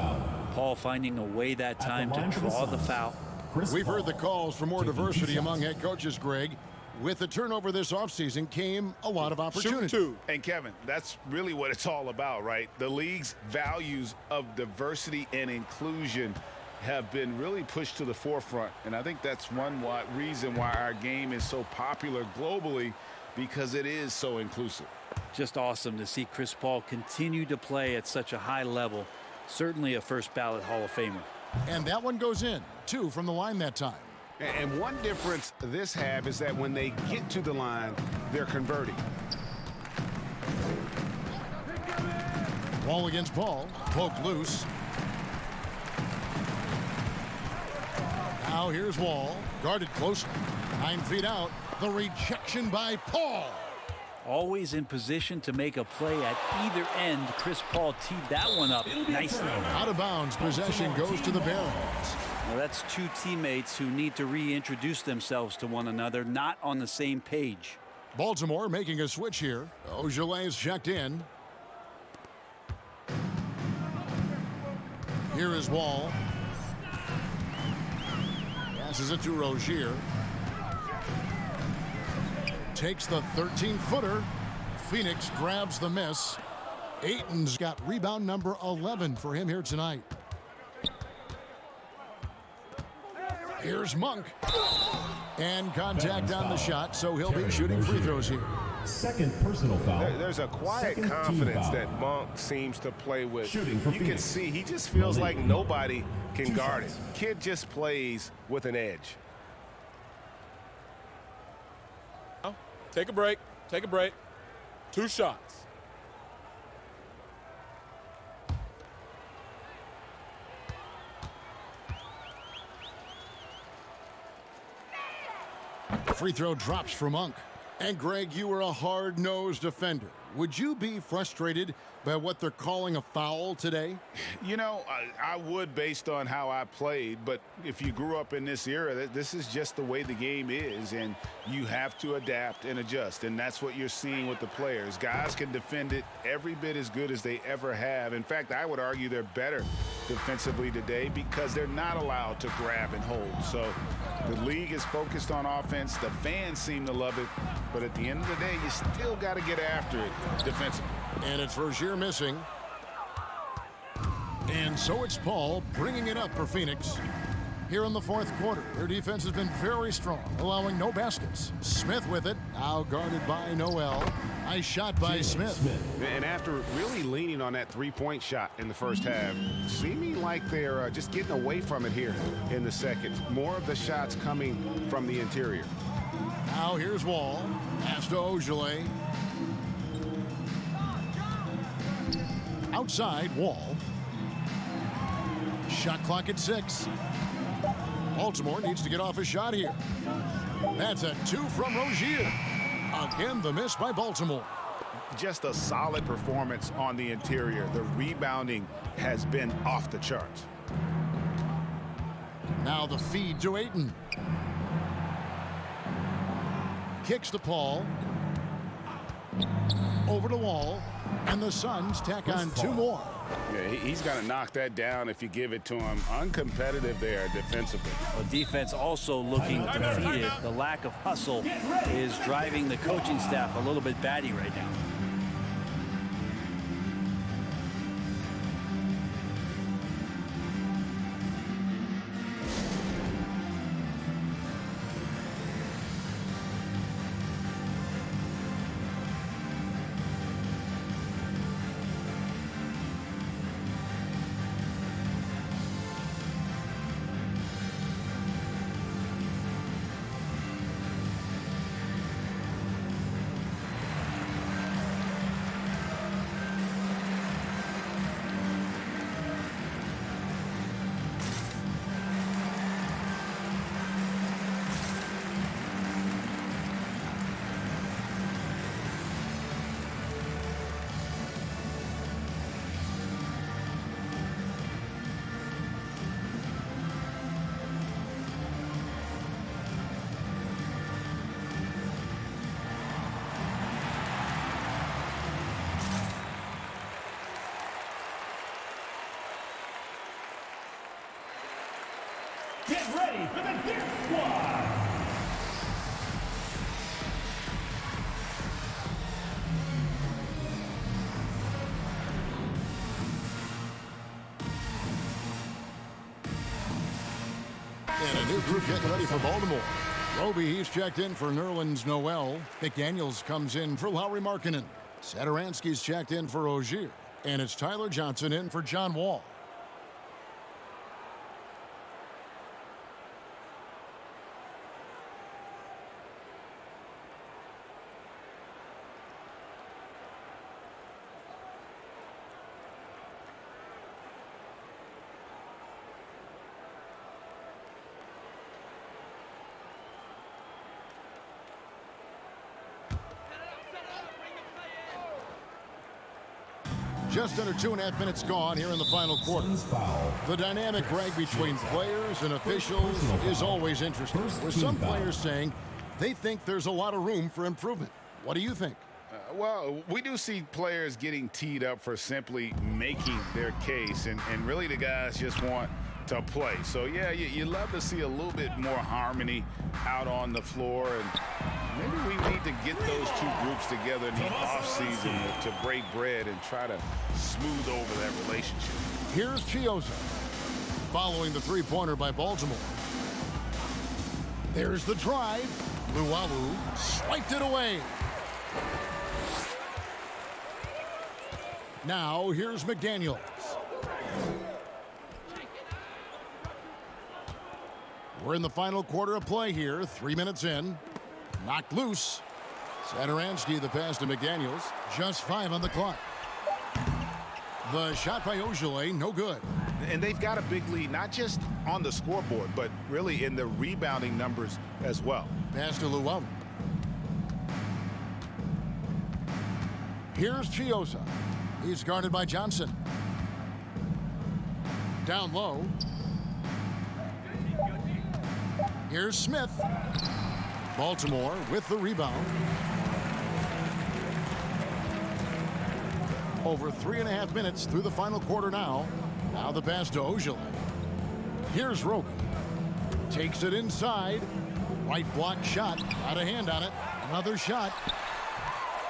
Paul finding a way that time to draw the foul. We've heard the calls for more diversity among head coaches, Greg. With the turnover this offseason came a lot of opportunity. Shoot two. And Kevin, that's really what it's all about, right? The league's values of diversity and inclusion have been really pushed to the forefront. And I think that's one reason why our game is so popular globally, because it is so inclusive. Just awesome to see Chris Paul continue to play at such a high level. Certainly a first ballot Hall of Famer. And that one goes in. 2 from the line that time. And one difference this have is that when they get to the line, they're converting. Wall against Paul. Poked loose. Now here's Wall. Guarded closely. 9 feet out. The rejection by Paul. Always in position to make a play at either end. Chris Paul teed that one up nicely. Out of bounds. Possession goes to the Barons. Well, that's two teammates who need to reintroduce themselves to one another, not on the same page. Baltimore making a switch here. Ojelay's checked in. Here is Wall. Passes it to Rozier. Takes the 13-footer. Phoenix grabs the miss. Ayton's got rebound number 11 for him here tonight. Here's Monk. And contact on the shot, so he'll be shooting free throws here. Second personal foul. There's a quiet confidence that Monk seems to play with. You can see he just feels like nobody can guard it. Kid just plays with an edge. Take a break. Take a break. 2 shots. Free throw drops for Monk. And Greg, you were a hard-nosed defender. Would you be frustrated by what they're calling a foul today? You know, I would based on how I played, but if you grew up in this era, this is just the way the game is, and you have to adapt and adjust, and that's what you're seeing with the players. Guys can defend it every bit as good as they ever have. In fact, I would argue they're better defensively today because they're not allowed to grab and hold. So the league is focused on offense. The fans seem to love it, but at the end of the day, you still got to get after it defensively. And it's Rozier missing. And so it's Paul bringing it up for Phoenix. Here in the fourth quarter, their defense has been very strong, allowing no baskets. Smith with it, now guarded by Noel. Nice shot by Smith. And after really leaning on that three-point shot in the first half, seeming like they're just getting away from it here in the second. More of the shots coming from the interior. Now here's Wall. Pass to Ojeleye. Outside, Wall. Shot clock at 6. Baltimore needs to get off a shot here. That's a 2 from Rozier. Again, the miss by Baltimore. Just a solid performance on the interior. The rebounding has been off the charts. Now the feed to Ayton. Kicks to Paul. Over to Wall. And the Suns tack on 2 more. Yeah, he's got to knock that down if you give it to him. Uncompetitive there defensively. Well, defense also looking defeated. The lack of hustle is driving the coaching staff a little bit batty right now. Get ready for the Deer Squad. And a new group getting ready for Baltimore. Roby, he's checked in for Nerlens Noel. McDaniels comes in for Lauri Markkanen. Satoransky's checked in for Ogier. And it's Tyler Johnson in for John Wall. Just under 2.5 minutes gone here in the final quarter. The dynamic break between players and officials is always interesting. With some players saying they think there's a lot of room for improvement. What do you think? Well, we do see players getting teed up for simply making their case, and really the guys just want to play. So, yeah, you love to see a little bit more harmony out on the floor, and maybe we need to get those two groups together in the offseason to break bread and try to smooth over that relationship. Here's Chioza following the three-pointer by Baltimore. There's the drive. Luawu swiped it away. Now here's McDaniels. We're in the final quarter of play here. 3 minutes in. Knocked loose. Satoransky the pass to McDaniels. Just 5 on the clock. The shot by Ogier, no good. And they've got a big lead, not just on the scoreboard, but really in the rebounding numbers as well. Pass to Luawu. Here's Chioza. He's guarded by Johnson. Down low. Here's Smith. Baltimore with the rebound. Over 3.5 minutes through the final quarter now. Now the pass to Ogier. Here's Roby. Takes it inside. Right block shot. Got a hand on it. Another shot.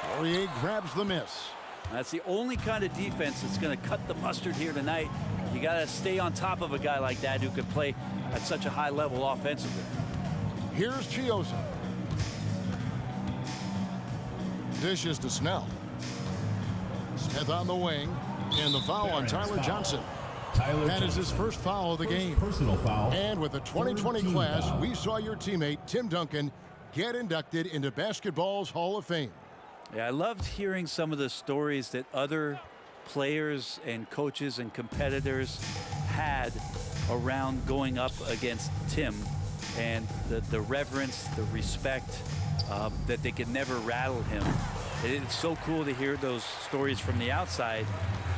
Poirier grabs the miss. That's the only kind of defense that's going to cut the mustard here tonight. You got to stay on top of a guy like that who can play at such a high level offensively. Here's Chioza. Dishes to Snell. Smith on the wing. And the foul on Tyler Johnson. That is his first foul of the game. Personal foul. And with the 2020 class, we saw your teammate, Tim Duncan, get inducted into basketball's Hall of Fame. Yeah, I loved hearing some of the stories that other players and coaches and competitors had around going up against Tim, and the reverence, the respect that they could never rattle him. It's so cool to hear those stories from the outside,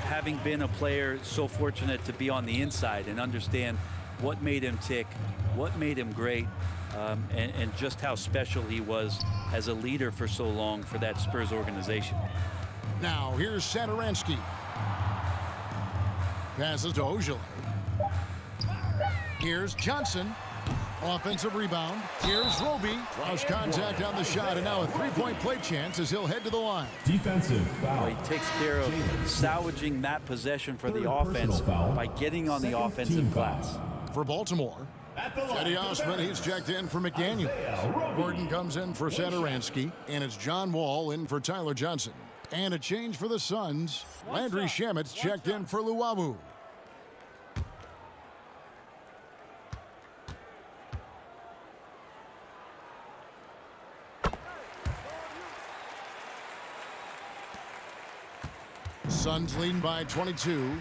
having been a player so fortunate to be on the inside and understand what made him tick, what made him great, and just how special he was as a leader for so long for that Spurs organization. Now here's Satoransky. Passes to Ogier. Here's Johnson. Offensive rebound. Here's Roby. Draws contact on the shot, and now a three-point play chance as he'll head to the line. Defensive foul. Well, he takes care of salvaging that possession for the offense by getting on the offensive glass. For Baltimore, Cedi Osman, he's checked in for McDaniels. Gordon comes in for Satoransky, and it's John Wall in for Tyler Johnson. And a change for the Suns. Landry Shamet's checked in for Luawu. Suns leading by 22.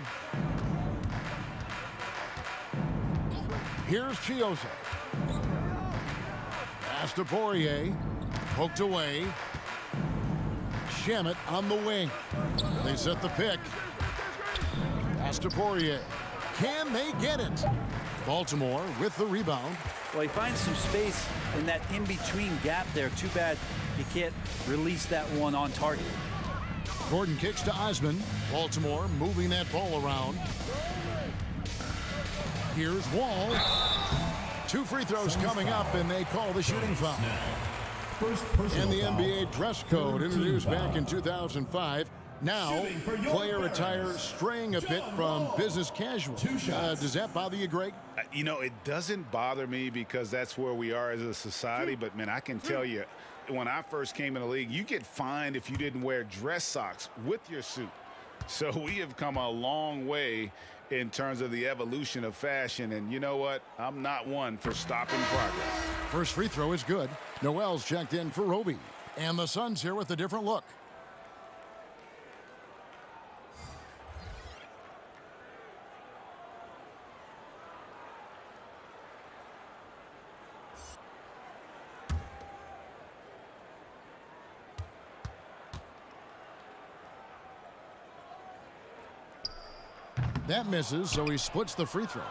Here's Chioza. Pass to Poirier. Poked away. Shamet on the wing. They set the pick. Pass to Poirier. Can they get it? Baltimore with the rebound. Well, he finds some space in that in-between gap there. Too bad he can't release that one on target. Gordon kicks to Osman. Baltimore moving that ball around. Here's Wall. 2 free throws coming up, and they call the shooting foul. First And the personal NBA dress code Third introduced team back foul. in 2005. Now, Shooting for your player Barons, attire straying a bit John from Wall. business casual. 2 shots. Does that bother you, Greg? You know, it doesn't bother me because that's where we are as a society. But, man, I can tell you, when I first came in the league, you get fined if you didn't wear dress socks with your suit. So we have come a long way in terms of the evolution of fashion. And you know what? I'm not one for stopping progress. First free throw is good. Noel's checked in for Roby. And the Suns here with a different look. That misses, so he splits the free throws.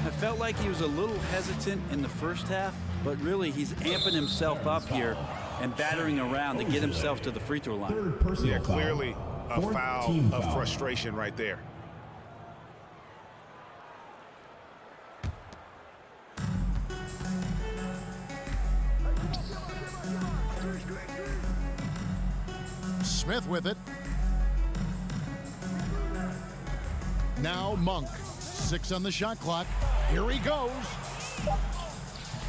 I felt like he was a little hesitant in the first half, but really he's amping himself up here and battering around to get himself to the free throw line. Third personal Yeah, foul. clearly a Fourth foul team of foul. frustration right there. Smith with it. Now Monk. 6 on the shot clock. Here he goes.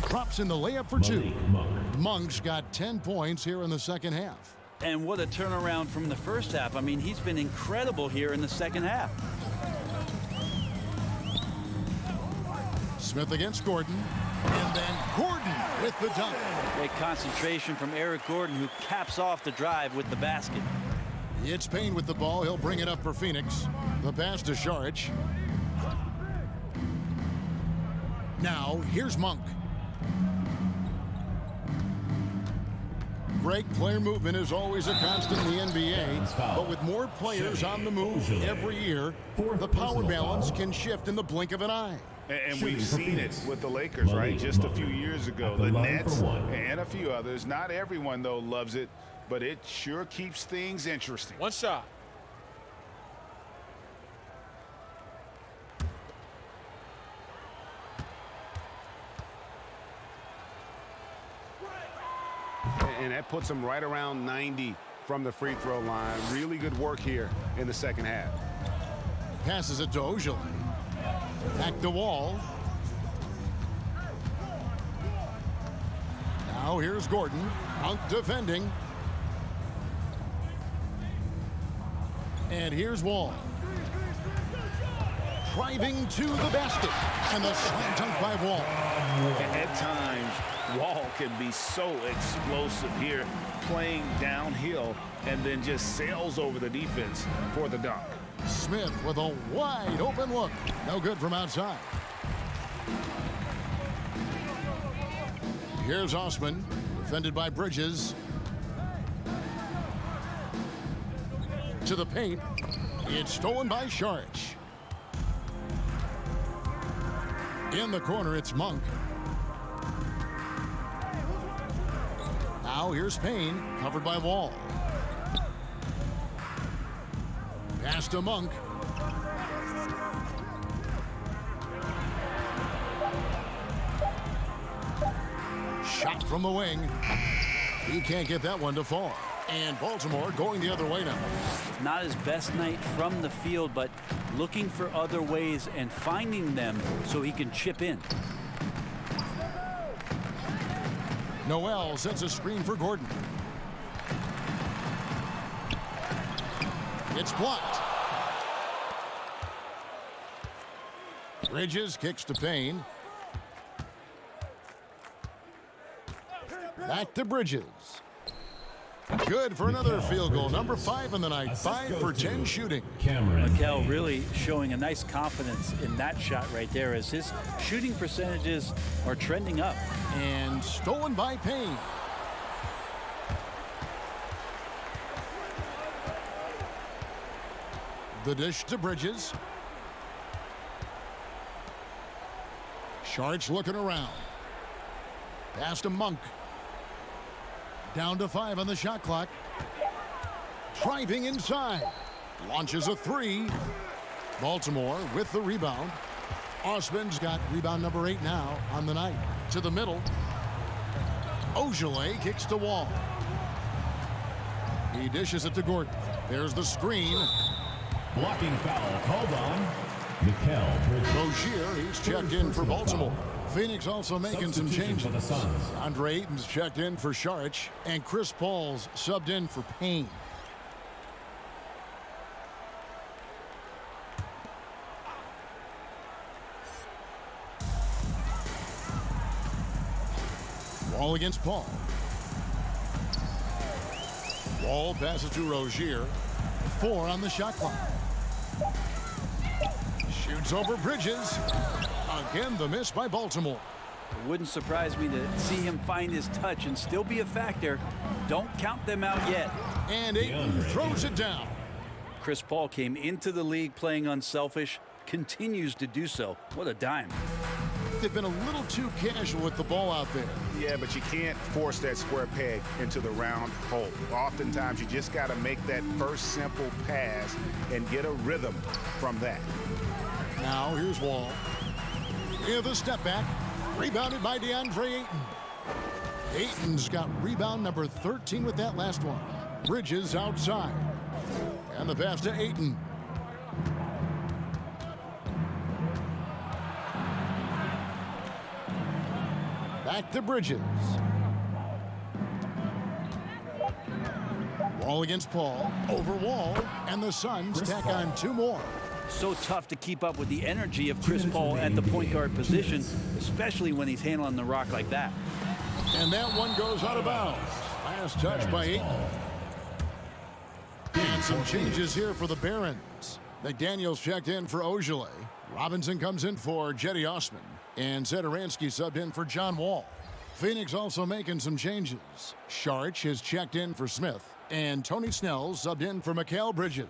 Drops in the layup for 2. Malik Monk. Monk's got 10 points here in the second half. And what a turnaround from the first half. I mean, he's been incredible here in the second half. Smith against Gordon. And then Gordon with the dunk. Great concentration from Eric Gordon, who caps off the drive with the basket. It's Payne with the ball. He'll bring it up for Phoenix. The pass to Saric. Now, here's Monk. Great player movement is always a constant in the NBA, but with more players on the move every year, the power balance can shift in the blink of an eye. And we've seen it with the Lakers, right? Just a few years ago. The Nets and a few others. Not everyone, though, loves it, but it sure keeps things interesting. One shot. And that puts him right around 90 from the free throw line. Really good work here in the second half. Passes it to Ojale. Back to Wall. Now here's Gordon. Monk defending. And here's Wall. Driving to the basket. And the slam dunk by Wall. At times, Wall can be so explosive here, playing downhill, and then just sails over the defense for the dunk. Smith with a wide open look. No good from outside. Here's Osman, defended by Bridges. To the paint. It's stolen by Saric. In the corner, it's Monk. Now here's Payne, covered by Wall. Pass to Monk. Shot from the wing. He can't get that one to fall. And Baltimore going the other way now. Not his best night from the field, but looking for other ways and finding them so he can chip in. Noel sets a screen for Gordon. It's blocked. Bridges kicks to Payne. Back to Bridges. Good for another field goal. Number 5 in the night. 5 for 10 shooting. Mikel really showing a nice confidence in that shot right there as his shooting percentages are trending up. And stolen by Payne. The dish to Bridges. Saric looking around. Pass to Monk. Down to 5 on the shot clock. Driving inside. Launches a 3. Baltimore with the rebound. Osman's got rebound number 8 now on the night. To the middle. Ogilvy kicks to Wall. He dishes it to Gordon. There's the screen. Blocking foul called on Mikal Bridges. Rozier, he's checked in for Baltimore. Phoenix also making some changes. For the Suns. Andre Ayton's checked in for Saric, and Chris Paul's subbed in for Payne. Wall against Paul. Wall passes to Rozier. 4 on the shot clock. Shoots over Bridges. Again, the miss by Baltimore. It wouldn't surprise me to see him find his touch and still be a factor. Don't count them out yet. And Ayton throws it down. Chris Paul came into the league playing unselfish, continues to do so. What a dime. They've been a little too casual with the ball out there. Yeah, but you can't force that square peg into the round hole. Oftentimes, you just got to make that first simple pass and get a rhythm from that. Now, here's Wall. With a step back. Rebounded by DeAndre Ayton. Ayton's got rebound number 13 with that last one. Bridges outside. And the pass to Ayton. Back to Bridges. Wall against Paul. Over Wall. And the Suns tack on 2 more. So tough to keep up with the energy of Chris Paul at the point guard position, especially when he's handling the rock like that. And that one goes out of bounds. Last touch by Ayton. And some changes here for the Barons. McDaniels checked in for Ogilvy. Robinson comes in for Jetty Osman. And Zedaransky subbed in for John Wall. Phoenix also making some changes. Saric has checked in for Smith. And Tony Snell subbed in for Mikal Bridges.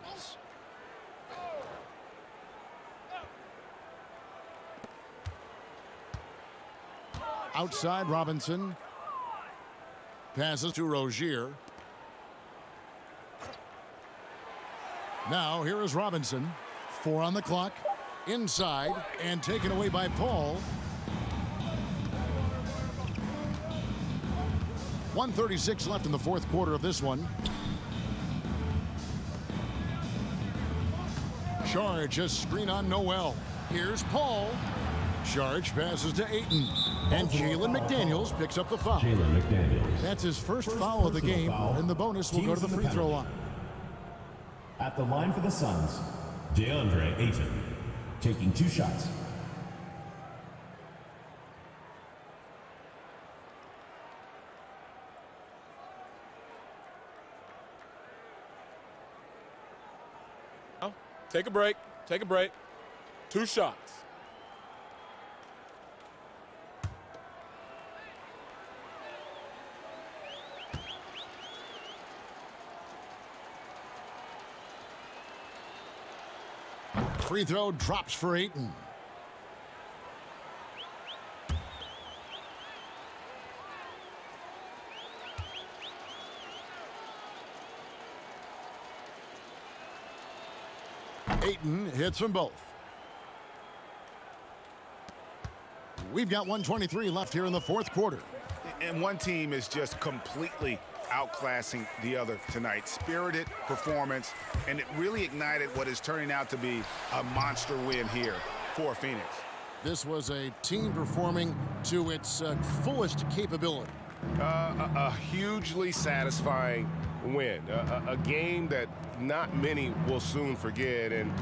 Outside Robinson. Passes to Rozier. Now here is Robinson. 4 on the clock. Inside and taken away by Paul. 1:36 left in the 4th quarter of this one. Saric a screen on Noel. Here's Paul. Saric passes to Ayton. And Jalen McDaniels picks up the foul. Jalen McDaniels. That's his first foul of the game, and the bonus will go to the free throw line. At the line for the Suns, DeAndre Ayton, taking 2 shots. Take a break. Take a break. 2 shots. Free throw drops for Ayton. Ayton hits them both. We've got 1:23 left here in the 4th quarter. And one team is just completely outclassing the other tonight. Spirited performance, and it really ignited what is turning out to be a monster win here for Phoenix. This was a team performing to its fullest capability. A hugely satisfying win. A game that not many will soon forget. And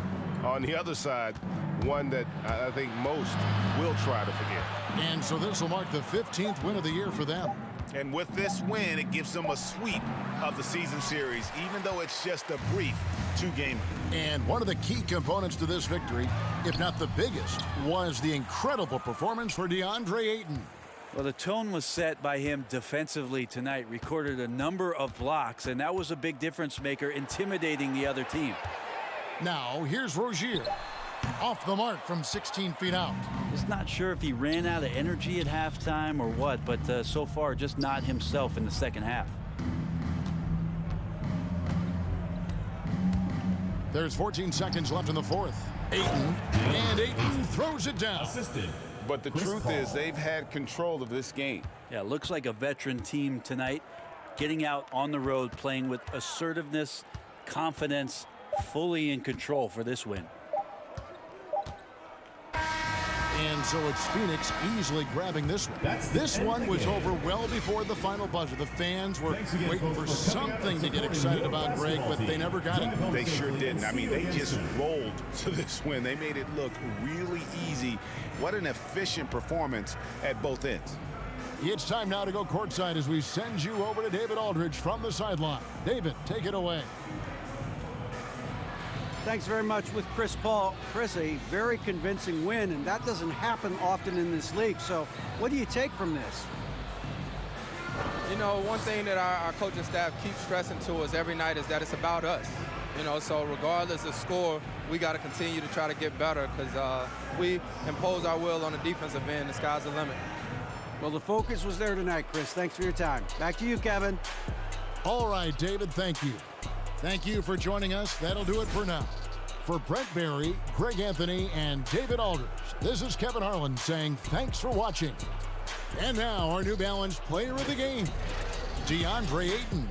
on the other side, one that I think most will try to forget. And so this will mark the 15th win of the year for them. And with this win, it gives them a sweep of the season series, even though it's just a brief 2-game. And one of the key components to this victory, if not the biggest, was the incredible performance for DeAndre Ayton. Well, the tone was set by him defensively tonight. Recorded a number of blocks, and that was a big difference maker, intimidating the other team. Now, here's Rozier. Off the mark from 16 feet out. Just not sure if he ran out of energy at halftime or what, but so far just not himself in the second half. There's 14 seconds left in the 4th. Ayton, and Ayton throws it down. Assisted. But the truth is they've had control of this game. Yeah, it looks like a veteran team tonight, getting out on the road, playing with assertiveness, confidence, fully in control for this win. And so it's Phoenix easily grabbing this one. This one was over well before the final buzzer. The fans were waiting for something to get excited about, Greg, but they never got it. They sure didn't. I mean, they just rolled to this win. They made it look really easy. What an efficient performance at both ends. It's time now to go courtside as we send you over to David Aldridge from the sideline. David, take it away. Thanks very much with Chris Paul. Chris, a very convincing win, and that doesn't happen often in this league. So what do you take from this? You know, one thing that our coaching staff keeps stressing to us every night is that it's about us. You know, so regardless of score, we got to continue to try to get better because we impose our will on the defensive end. The sky's the limit. Well, the focus was there tonight, Chris. Thanks for your time. Back to you, Kevin. All right, David, thank you. Thank you for joining us. That'll do it for now. For Brent Barry, Greg Anthony, and David Aldridge, this is Kevin Harlan saying thanks for watching. And now our New Balance player of the game, DeAndre Ayton.